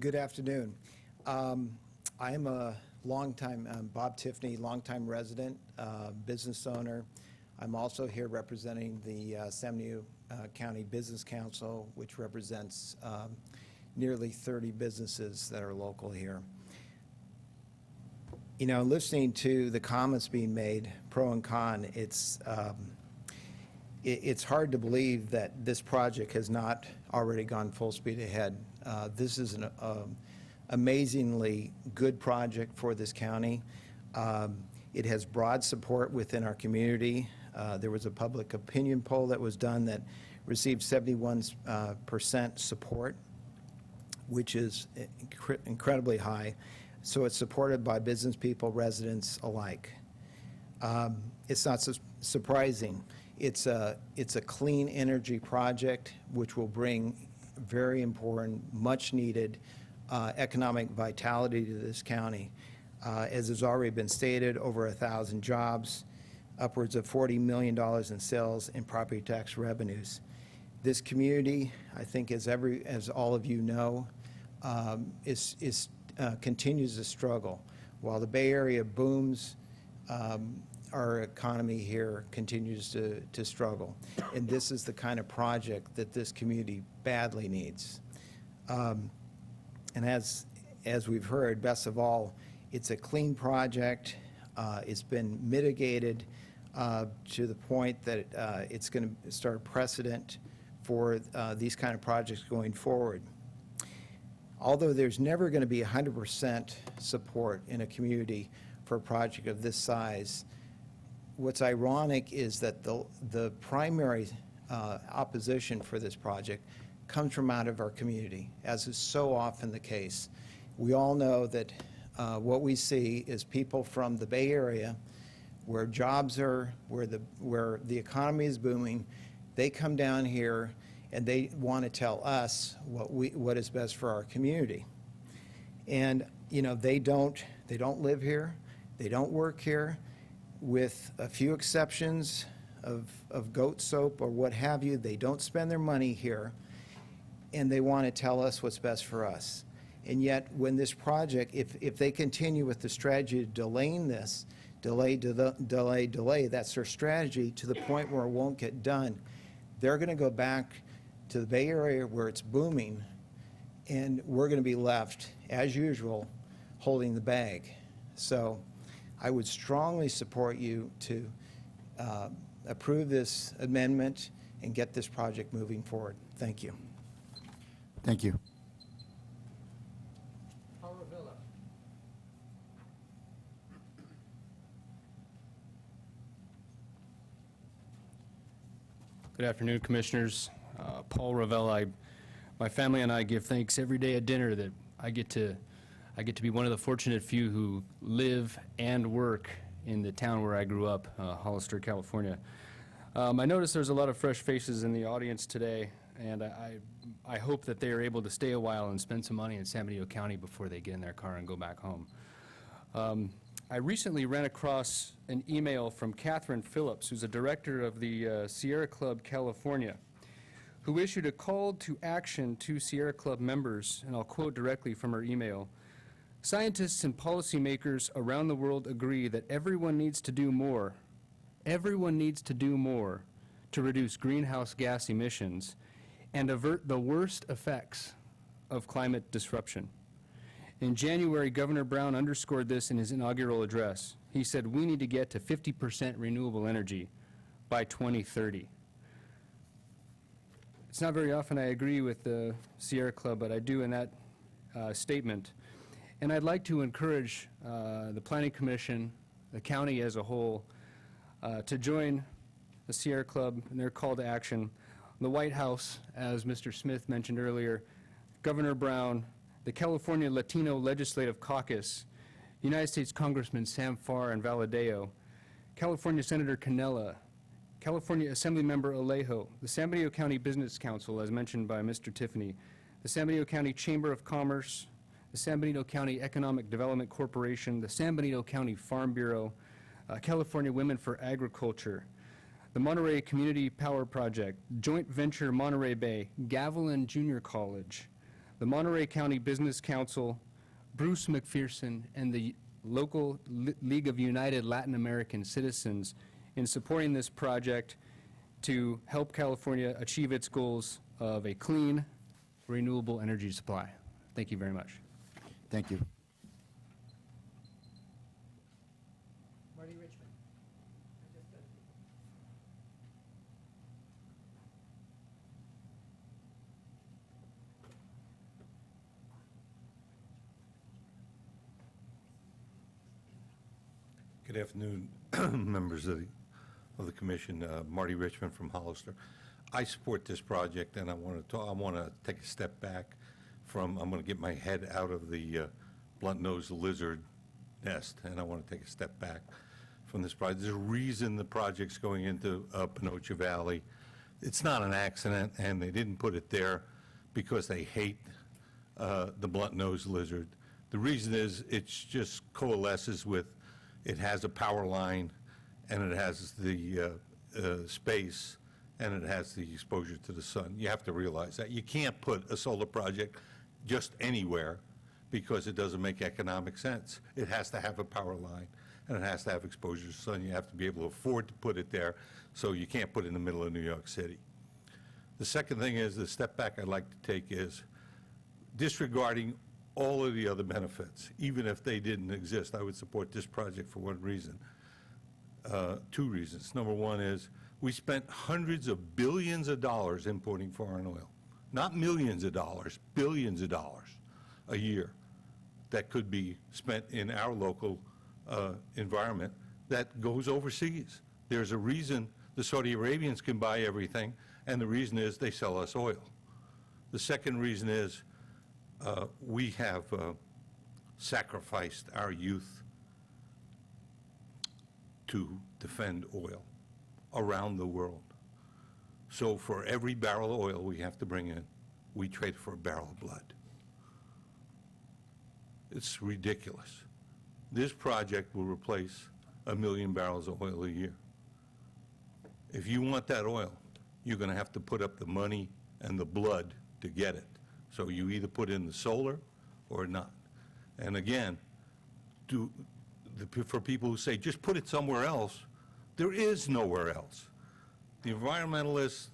Good afternoon. I am a longtime, Bob Tiffany, longtime resident, business owner. I'm also here representing the San Benito County Business Council, which represents nearly 30 businesses that are local here. You know, listening to the comments being made, pro and con, it's hard to believe that this project has not already gone full speed ahead. This is an amazingly good project for this county. It has broad support within our community. There was a public opinion poll that was done that received 71% support, which is incredibly high. So it's supported by business people, residents alike. It's not surprising. It's a clean energy project which will bring very important, much needed economic vitality to this county. As has already been stated, over 1,000 jobs, upwards of $40 million in sales and property tax revenues. This community, I think, as all of you know, continues to struggle. While the Bay Area booms, our economy here continues to struggle. And this is the kind of project that this community badly needs. And as we've heard, best of all, it's a clean project. It's been mitigated to the point that it's going to start a precedent for these kind of projects going forward. Although there's never going to be 100% support in a community for a project of this size, what's ironic is that the primary opposition for this project comes from out of our community, as is so often the case. We all know that what we see is people from the Bay Area, where jobs are, where the economy is booming, they come down here and they want to tell us what is best for our community. And you know, they don't live here, they don't work here. With a few exceptions of goat soap or what have you, they don't spend their money here, and they want to tell us what's best for us. And yet, when this project, if they continue with the strategy of delaying this, delay, that's their strategy to the point where it won't get done, they're going to go back to the Bay Area where it's booming, and we're going to be left, as usual, holding the bag. So I would strongly support you to approve this amendment and get this project moving forward. Thank you. Thank you. Good afternoon, Commissioners. Paul Ravella. My family and I give thanks every day at dinner that I get to be one of the fortunate few who live and work in the town where I grew up, Hollister, California. I notice there's a lot of fresh faces in the audience today, and I hope that they are able to stay a while and spend some money in San Benito County before they get in their car and go back home. I recently ran across an email from Catherine Phillips, who's a director of the Sierra Club California, who issued a call to action to Sierra Club members, and I'll quote directly from her email. Scientists and policymakers around the world agree that everyone needs to do more. Everyone needs to do more to reduce greenhouse gas emissions and avert the worst effects of climate disruption. In January, Governor Brown underscored this in his inaugural address. He said, we need to get to 50% renewable energy by 2030. It's not very often I agree with the Sierra Club, but I do in that statement. And I'd like to encourage the Planning Commission, the county as a whole, to join the Sierra Club in their call to action. The White House, as Mr. Smith mentioned earlier, Governor Brown, the California Latino Legislative Caucus, United States Congressman Sam Farr and Valadeo, California Senator Canella, California Assemblymember Alejo, the San Benito County Business Council, as mentioned by Mr. Tiffany, the San Benito County Chamber of Commerce, the San Benito County Economic Development Corporation, the San Benito County Farm Bureau, California Women for Agriculture, the Monterey Community Power Project, Joint Venture Monterey Bay, Gavilan Junior College, the Monterey County Business Council, Bruce McPherson, and the local League of United Latin American Citizens in supporting this project to help California achieve its goals of a clean, renewable energy supply. Thank you very much. Thank you. Marty Richmond. Good afternoon, members of the commission. Marty Richmond from Hollister. I support this project, and I want to take a step back from. I'm going to get my head out of the blunt-nosed lizard nest, and I want to take a step back from this project. There's a reason the project's going into Panocha Valley. It's not an accident, and they didn't put it there because they hate the blunt-nosed lizard. The reason is it just coalesces with. It has a power line, and it has the space, and it has the exposure to the sun. You have to realize that. You can't put a solar project just anywhere because it doesn't make economic sense. It has to have a power line, and it has to have exposure to the sun. You have to be able to afford to put it there, so you can't put it in the middle of New York City. The second thing is, the step back I'd like to take is disregarding all of the other benefits. Even if they didn't exist, I would support this project for one reason. Two reasons. Number one is we spent hundreds of billions of dollars importing foreign oil. Not millions of dollars, billions of dollars a year that could be spent in our local environment that goes overseas. There's a reason the Saudi Arabians can buy everything, and the reason is they sell us oil. The second reason is we have sacrificed our youth to defend oil around the world. So for every barrel of oil we have to bring in, we trade for a barrel of blood. It's ridiculous. This project will replace 1 million barrels of oil a year. If you want that oil, you're going to have to put up the money and the blood to get it. So you either put in the solar or not. And again, for people who say, just put it somewhere else, there is nowhere else. The environmentalists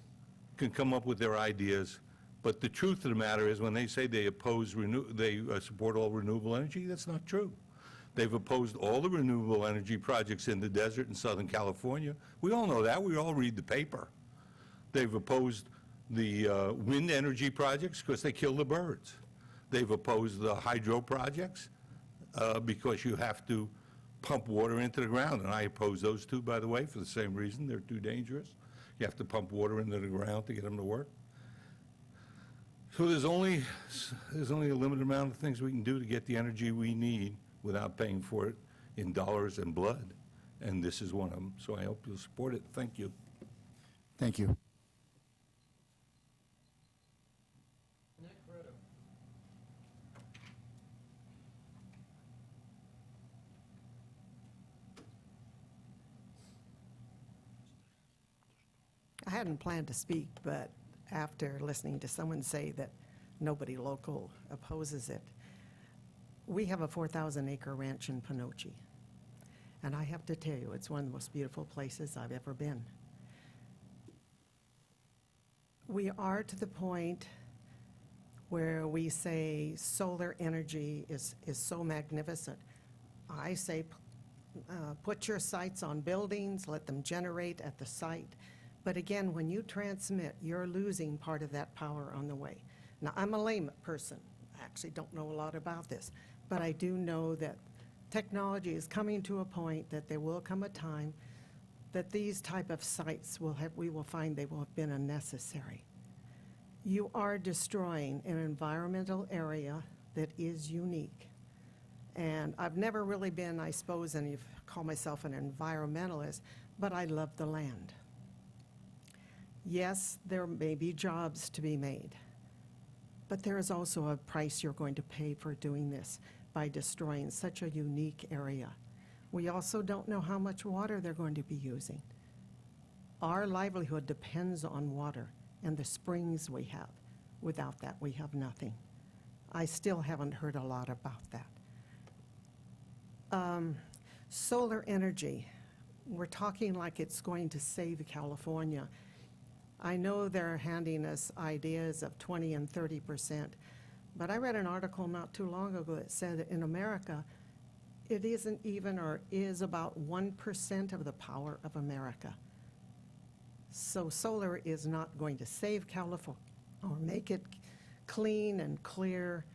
can come up with their ideas, but the truth of the matter is when they say they support all renewable energy, that's not true. They've opposed all the renewable energy projects in the desert in Southern California. We all know that. We all read the paper. They've opposed the wind energy projects because they kill the birds. They've opposed the hydro projects because you have to pump water into the ground. And I oppose those two, by the way, for the same reason. They're too dangerous. You have to pump water into the ground to get them to work. So there's only a limited amount of things we can do to get the energy we need without paying for it in dollars and blood. And this is one of them. So I hope you'll support it. Thank you. Thank you. I hadn't planned to speak, but after listening to someone say that nobody local opposes it, we have a 4,000-acre ranch in Panocha, and I have to tell you, it's one of the most beautiful places I've ever been. We are to the point where we say solar energy is so magnificent. I say put your sites on buildings, let them generate at the site. But again, when you transmit, you're losing part of that power on the way. Now, I'm a layman person. I actually don't know a lot about this. But I do know that technology is coming to a point that there will come a time that these type of sites we will find they will have been unnecessary. You are destroying an environmental area that is unique. And I've never really been, I suppose, and you call myself an environmentalist, but I love the land. Yes, there may be jobs to be made, but there is also a price you're going to pay for doing this by destroying such a unique area. We also don't know how much water they're going to be using. Our livelihood depends on water and the springs we have. Without that, we have nothing. I still haven't heard a lot about that. Solar energy, we're talking like it's going to save California. I know they're handing us ideas of 20 and 30%, but I read an article not too long ago that said that in America, it isn't even or is about 1% of the power of America. So solar is not going to save California or make it clean and clear.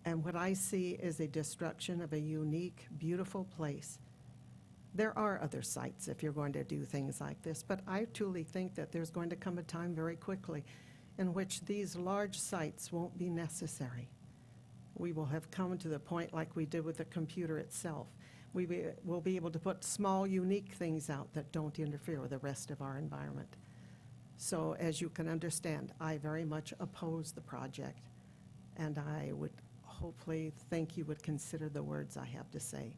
And what I see is a destruction of a unique, beautiful place. There are other sites if you're going to do things like this, but I truly think that there's going to come a time very quickly in which these large sites won't be necessary. We will have come to the point like we did with the computer itself. We will be able to put small, unique things out that don't interfere with the rest of our environment. So as you can understand, I very much oppose the project, and I would hopefully think you would consider the words I have to say.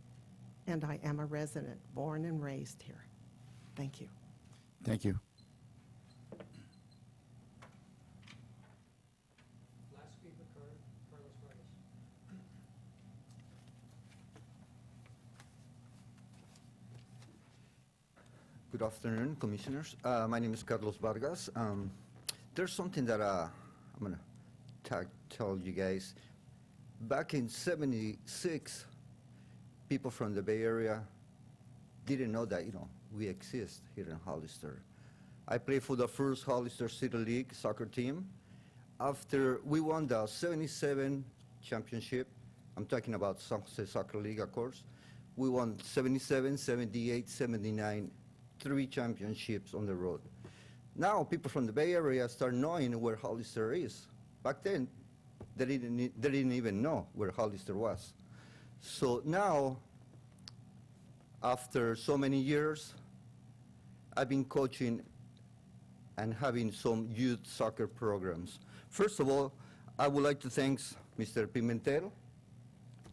And I am a resident, born and raised here. Thank you. Thank you. Last speaker, Carlos Vargas. Good afternoon, commissioners. My name is Carlos Vargas. There's something that I'm going to tell you guys. Back in '76, people from the Bay Area didn't know that, we exist here in Hollister. I played for the first Hollister City League soccer team. After we won the '77 championship, I'm talking about San Jose Soccer League, of course. We won '77, '78, '79, 3 championships on the road. Now people from the Bay Area start knowing where Hollister is. Back then, they didn't even know where Hollister was. So now, after so many years, I've been coaching and having some youth soccer programs. First of all, I would like to thank Mr. Pimentel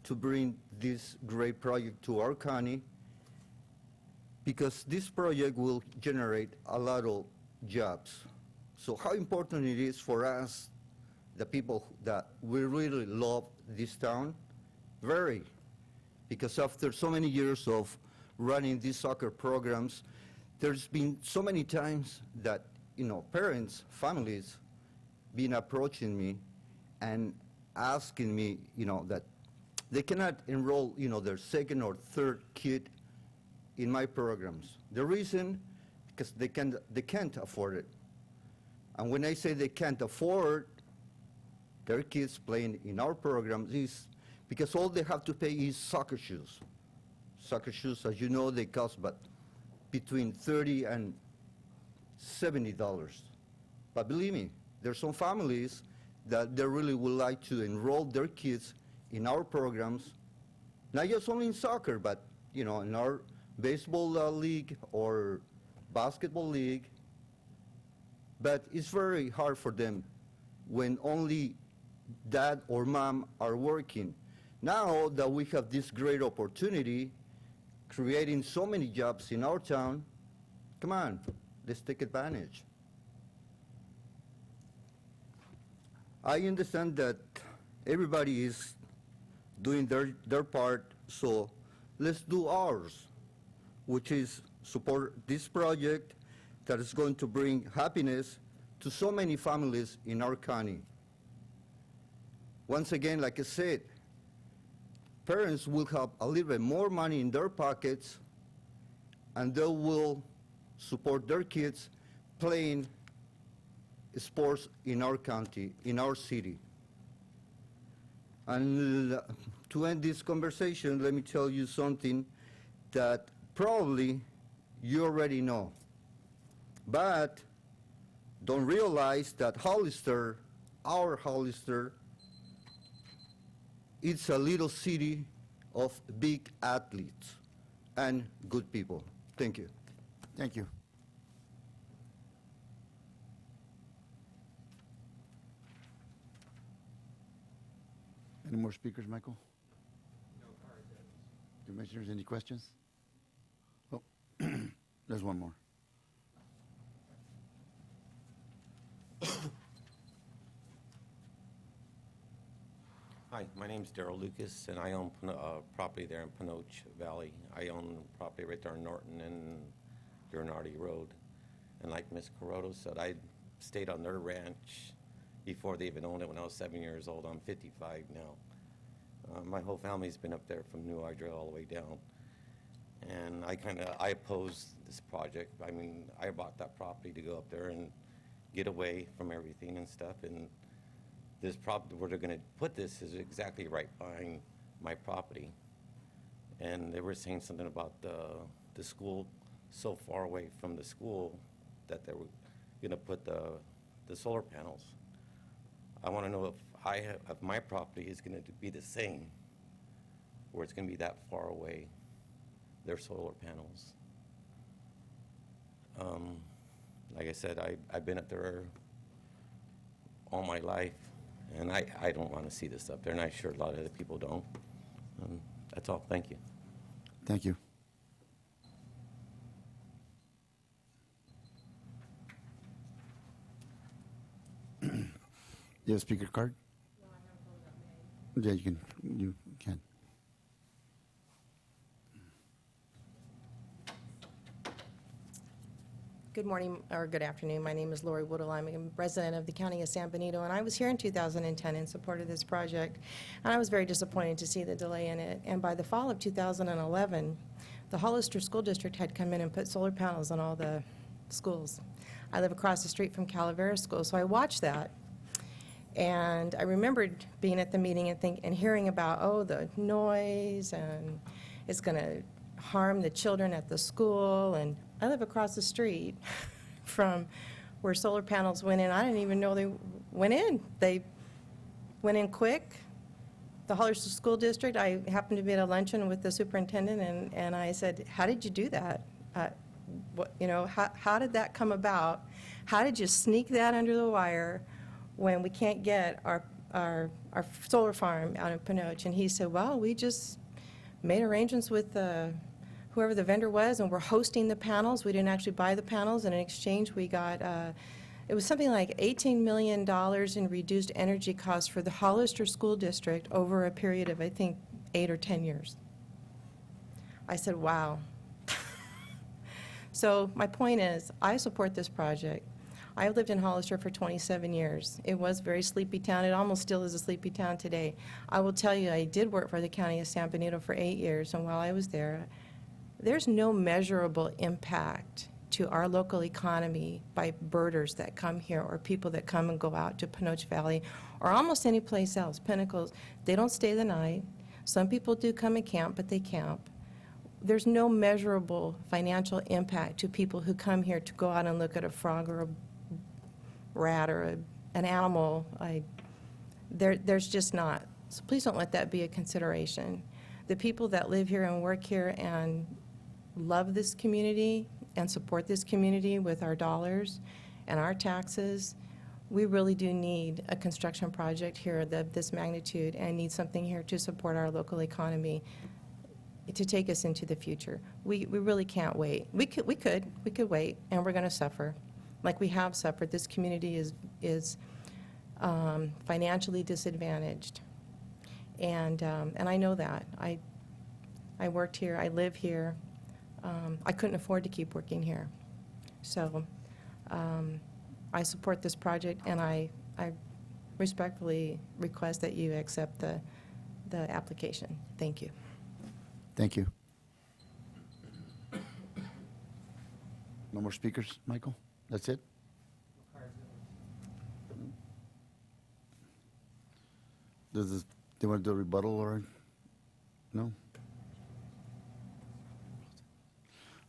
to bring this great project to our county, because this project will generate a lot of jobs. So how important it is for us, the people that we really love this town, very. Because after so many years of running these soccer programs, there's been so many times that, parents, families, been approaching me and asking me, that they cannot enroll, their second or third kid in my programs. The reason, because they can't afford it. And when I say they can't afford their kids playing in our programs, is because all they have to pay is soccer shoes. Soccer shoes, as you know, they cost but between $30 and $70. But believe me, there's some families that they really would like to enroll their kids in our programs, not just only in soccer, but in our baseball league or basketball league. But it's very hard for them when only dad or mom are working. Now that we have this great opportunity, creating so many jobs in our town, come on, let's take advantage. I understand that everybody is doing their part, so let's do ours, which is support this project that is going to bring happiness to so many families in our county. Once again, like I said, parents will have a little bit more money in their pockets, and they will support their kids playing sports in our county, in our city. And to end this conversation, let me tell you something that probably you already know. But don't realize that Hollister, our Hollister, it's a little city of big athletes and good people. Thank you. Thank you. Any more speakers, Michael? No cards. Commissioners, any questions? Oh, there's one more. Hi, my name's Daryl Lucas, and I own property there in Panoche Valley. I own property right there in Norton and Bernardi Road. And like Ms. Coroto said, I stayed on their ranch before they even owned it when I was 7 years old. I'm 55 now. My whole family's been up there from New Hydro all the way down. And I opposed this project. I mean, I bought that property to go up there and get away from everything and stuff. And this property, where they're going to put this is exactly right behind my property. And they were saying something about the school so far away from the school that they were going to put the solar panels. I want to know if my property is going to be the same, where it's going to be that far away, their solar panels. Like I said, I've been up there all my life, and I don't want to see this up there, and I'm sure a lot of other people don't. That's all. Thank you. Thank you. You have a speaker card? No, I haven't. Yeah, you can. Good morning, or good afternoon. My name is Lori Woodall. I'm a resident of the County of San Benito, and I was here in 2010 in support of this project, and I was very disappointed to see the delay in it. And by the fall of 2011, the Hollister School District had come in and put solar panels on all the schools. I live across the street from Calavera School, so I watched that. And I remembered being at the meeting and hearing about, oh, the noise, and it's going to harm the children at the school. And I live across the street from where solar panels went in. I didn't even know they went in. They went in quick. The Hollister School District, I happened to be at a luncheon with the superintendent, and I said, how did you do that? How did that come about? How did you sneak that under the wire when we can't get our solar farm out in Panoche? And he said, well, we just made arrangements with whoever the vendor was, and we're hosting the panels. We didn't actually buy the panels, and in exchange we got, it was something like $18 million in reduced energy costs for the Hollister School District over a period of, I think, 8 or 10 years. I said, wow. So my point is, I support this project. I've lived in Hollister for 27 years. It was a very sleepy town. It almost still is a sleepy town today. I will tell you, I did work for the County of San Benito for 8 years, and while I was there, there's no measurable impact to our local economy by birders that come here or people that come and go out to Panoche Valley or almost any place else. Pinnacles, they don't stay the night. Some people do come and camp, but they camp. There's no measurable financial impact to people who come here to go out and look at a frog or a rat or an animal. There's just not. So please don't let that be a consideration. The people that live here and work here and love this community and support this community with our dollars and our taxes, we really do need a construction project here of this magnitude and need something here to support our local economy to take us into the future. We really can't wait. We could wait, and we're going to suffer like we have suffered. This community is financially disadvantaged, and I know that. I worked here. I live here. I couldn't afford to keep working here. So I support this project, and I respectfully request that you accept the application. Thank you. Thank you. No more speakers, Michael? That's it? They want to do a rebuttal or no?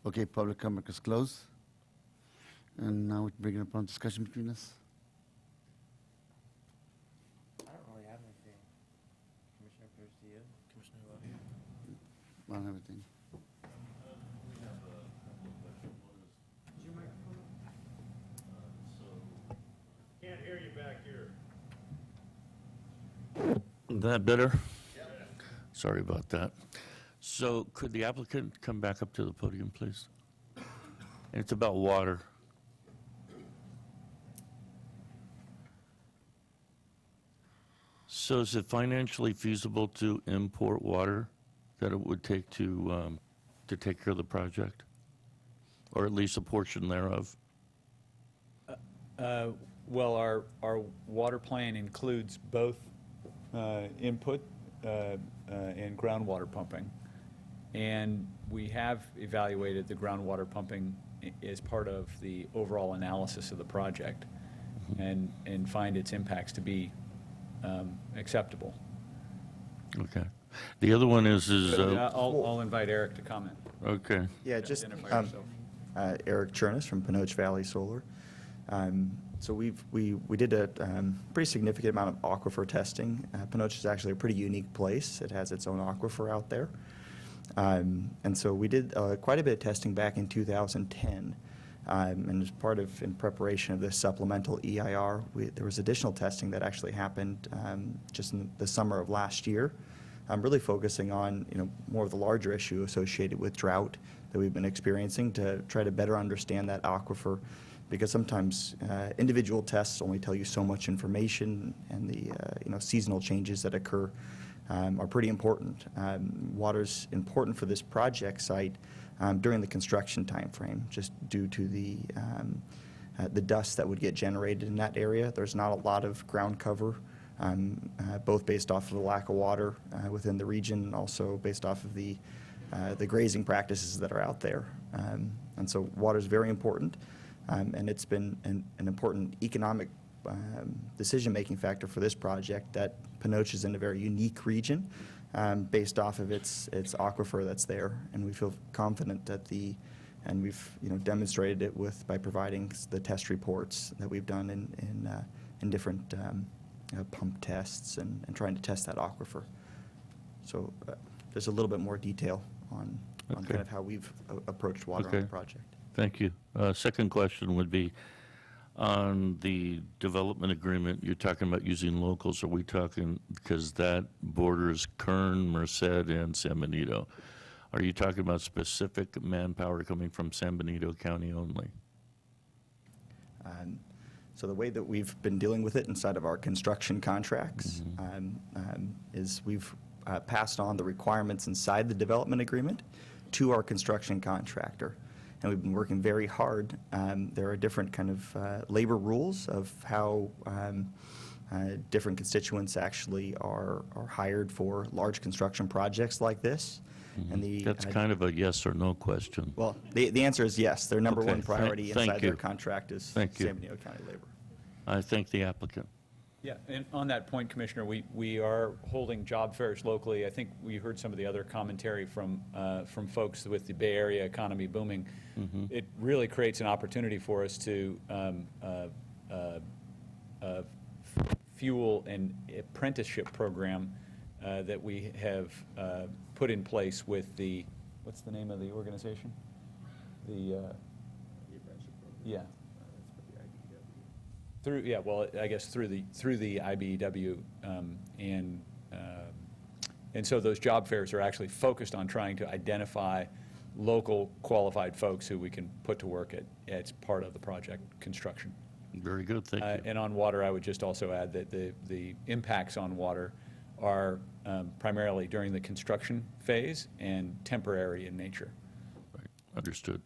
Okay, public comment is closed. And now we bring it up on discussion between us. I don't really have anything. Commissioner Garcia, Commissioner Levy. I don't have anything. Can't hear you back here. That better? Sorry about that. So could the applicant come back up to the podium, please? And it's about water. So is it financially feasible to import water that it would take to take care of the project? Or at least a portion thereof? Well, our water plan includes both input and groundwater pumping. And we have evaluated the groundwater pumping as part of the overall analysis of the project and find its impacts to be acceptable. Okay. The other one is I'll invite Eric to comment. Okay. Yeah, just Identify yourself. Eric Chernus from Panoche Valley Solar. So we did a pretty significant amount of aquifer testing. Panoche is actually a pretty unique place. It has its own aquifer out there. And so we did quite a bit of testing back in 2010. And as part of, in preparation of this supplemental EIR, there was additional testing that actually happened just in the summer of last year. I'm really focusing on, more of the larger issue associated with drought that we've been experiencing to try to better understand that aquifer, because sometimes individual tests only tell you so much information, and the seasonal changes that occur are pretty important. Water's important for this project site during the construction time frame, just due to the dust that would get generated in that area. There's not a lot of ground cover, both based off of the lack of water within the region, and also based off of the grazing practices that are out there. And so water is very important, and it's been an important economic decision-making factor for this project, that Panoche is in a very unique region based off of its aquifer that's there. And we feel confident that and we've demonstrated it by providing the test reports that we've done in different pump tests and trying to test that aquifer. So there's a little bit more detail on kind of how we've approached water on the project. Thank you. Second question would be, on the development agreement, you're talking about using locals. Are we talking, because that borders Kern, Merced, and San Benito, are you talking about specific manpower coming from San Benito County only? So the way that we've been dealing with it inside of our construction contracts is we've passed on the requirements inside the development agreement to our construction contractor. And we've been working very hard. There are different kind of labor rules of how different constituents actually are hired for large construction projects like this. And That's kind of a yes or no question. Well, the answer is yes. Their number Okay. one priority Thank inside their you. contract is Thank you. San Benito County labor. I thank the applicant. Yeah, and on that point, Commissioner, we are holding job fairs locally. I think we heard some of the other commentary from folks with the Bay Area economy booming. It really creates an opportunity for us to fuel an apprenticeship program that we have put in place with the, what's the name of the organization? The apprenticeship program. Yeah. I guess through the IBEW, and so those job fairs are actually focused on trying to identify local qualified folks who we can put to work as part of the project construction. Very good, thank you. And on water, I would just also add that the impacts on water are primarily during the construction phase and temporary in nature. Right, understood.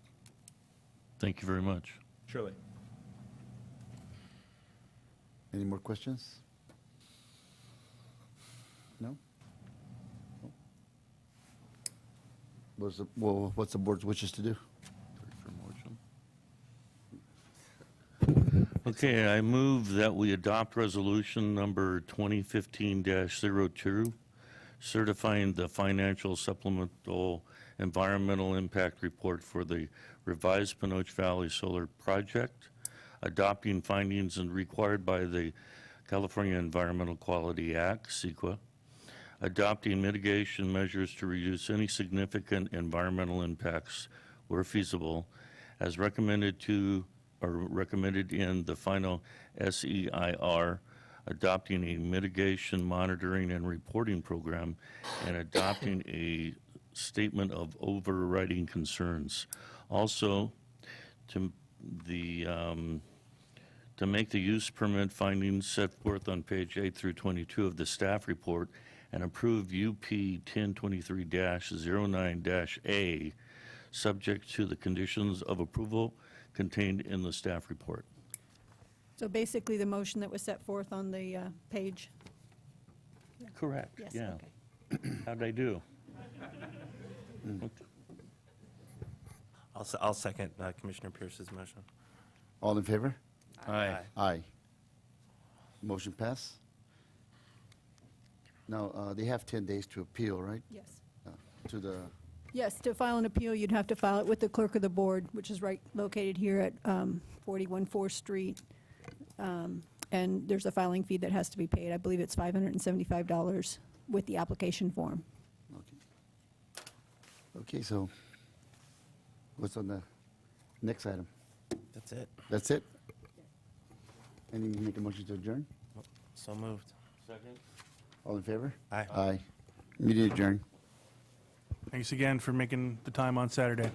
Thank you very much. Surely. Any more questions? No? What's the board's wishes to do? Okay, I move that we adopt resolution number 2015-02 certifying the financial supplemental environmental impact report for the revised Panoche Valley Solar Project, adopting findings and required by the California Environmental Quality Act, CEQA, adopting mitigation measures to reduce any significant environmental impacts where feasible, as recommended in the final SEIR, adopting a mitigation monitoring and reporting program, and adopting a statement of overriding concerns. Also, to make the use permit findings set forth on page 8 through 22 of the staff report and approve UP 1023-09-A, subject to the conditions of approval contained in the staff report. So basically, the motion that was set forth on the page? Correct, Yes, yeah. okay. How'd I do? I'll second Commissioner Pierce's motion. All in favor? Aye. Aye. Motion pass. Now, they have 10 days to appeal, right? Yes. To the, Yes, to file an appeal, you'd have to file it with the clerk of the board, which is located here at 41 4th Street. And there's a filing fee that has to be paid. I believe it's $575 with the application form. okay, so what's on the next item? That's it. That's it? Any make a motion to adjourn? So moved. Second. All in favor? Aye. Aye. Meeting adjourned. Thanks again for making the time on Saturday.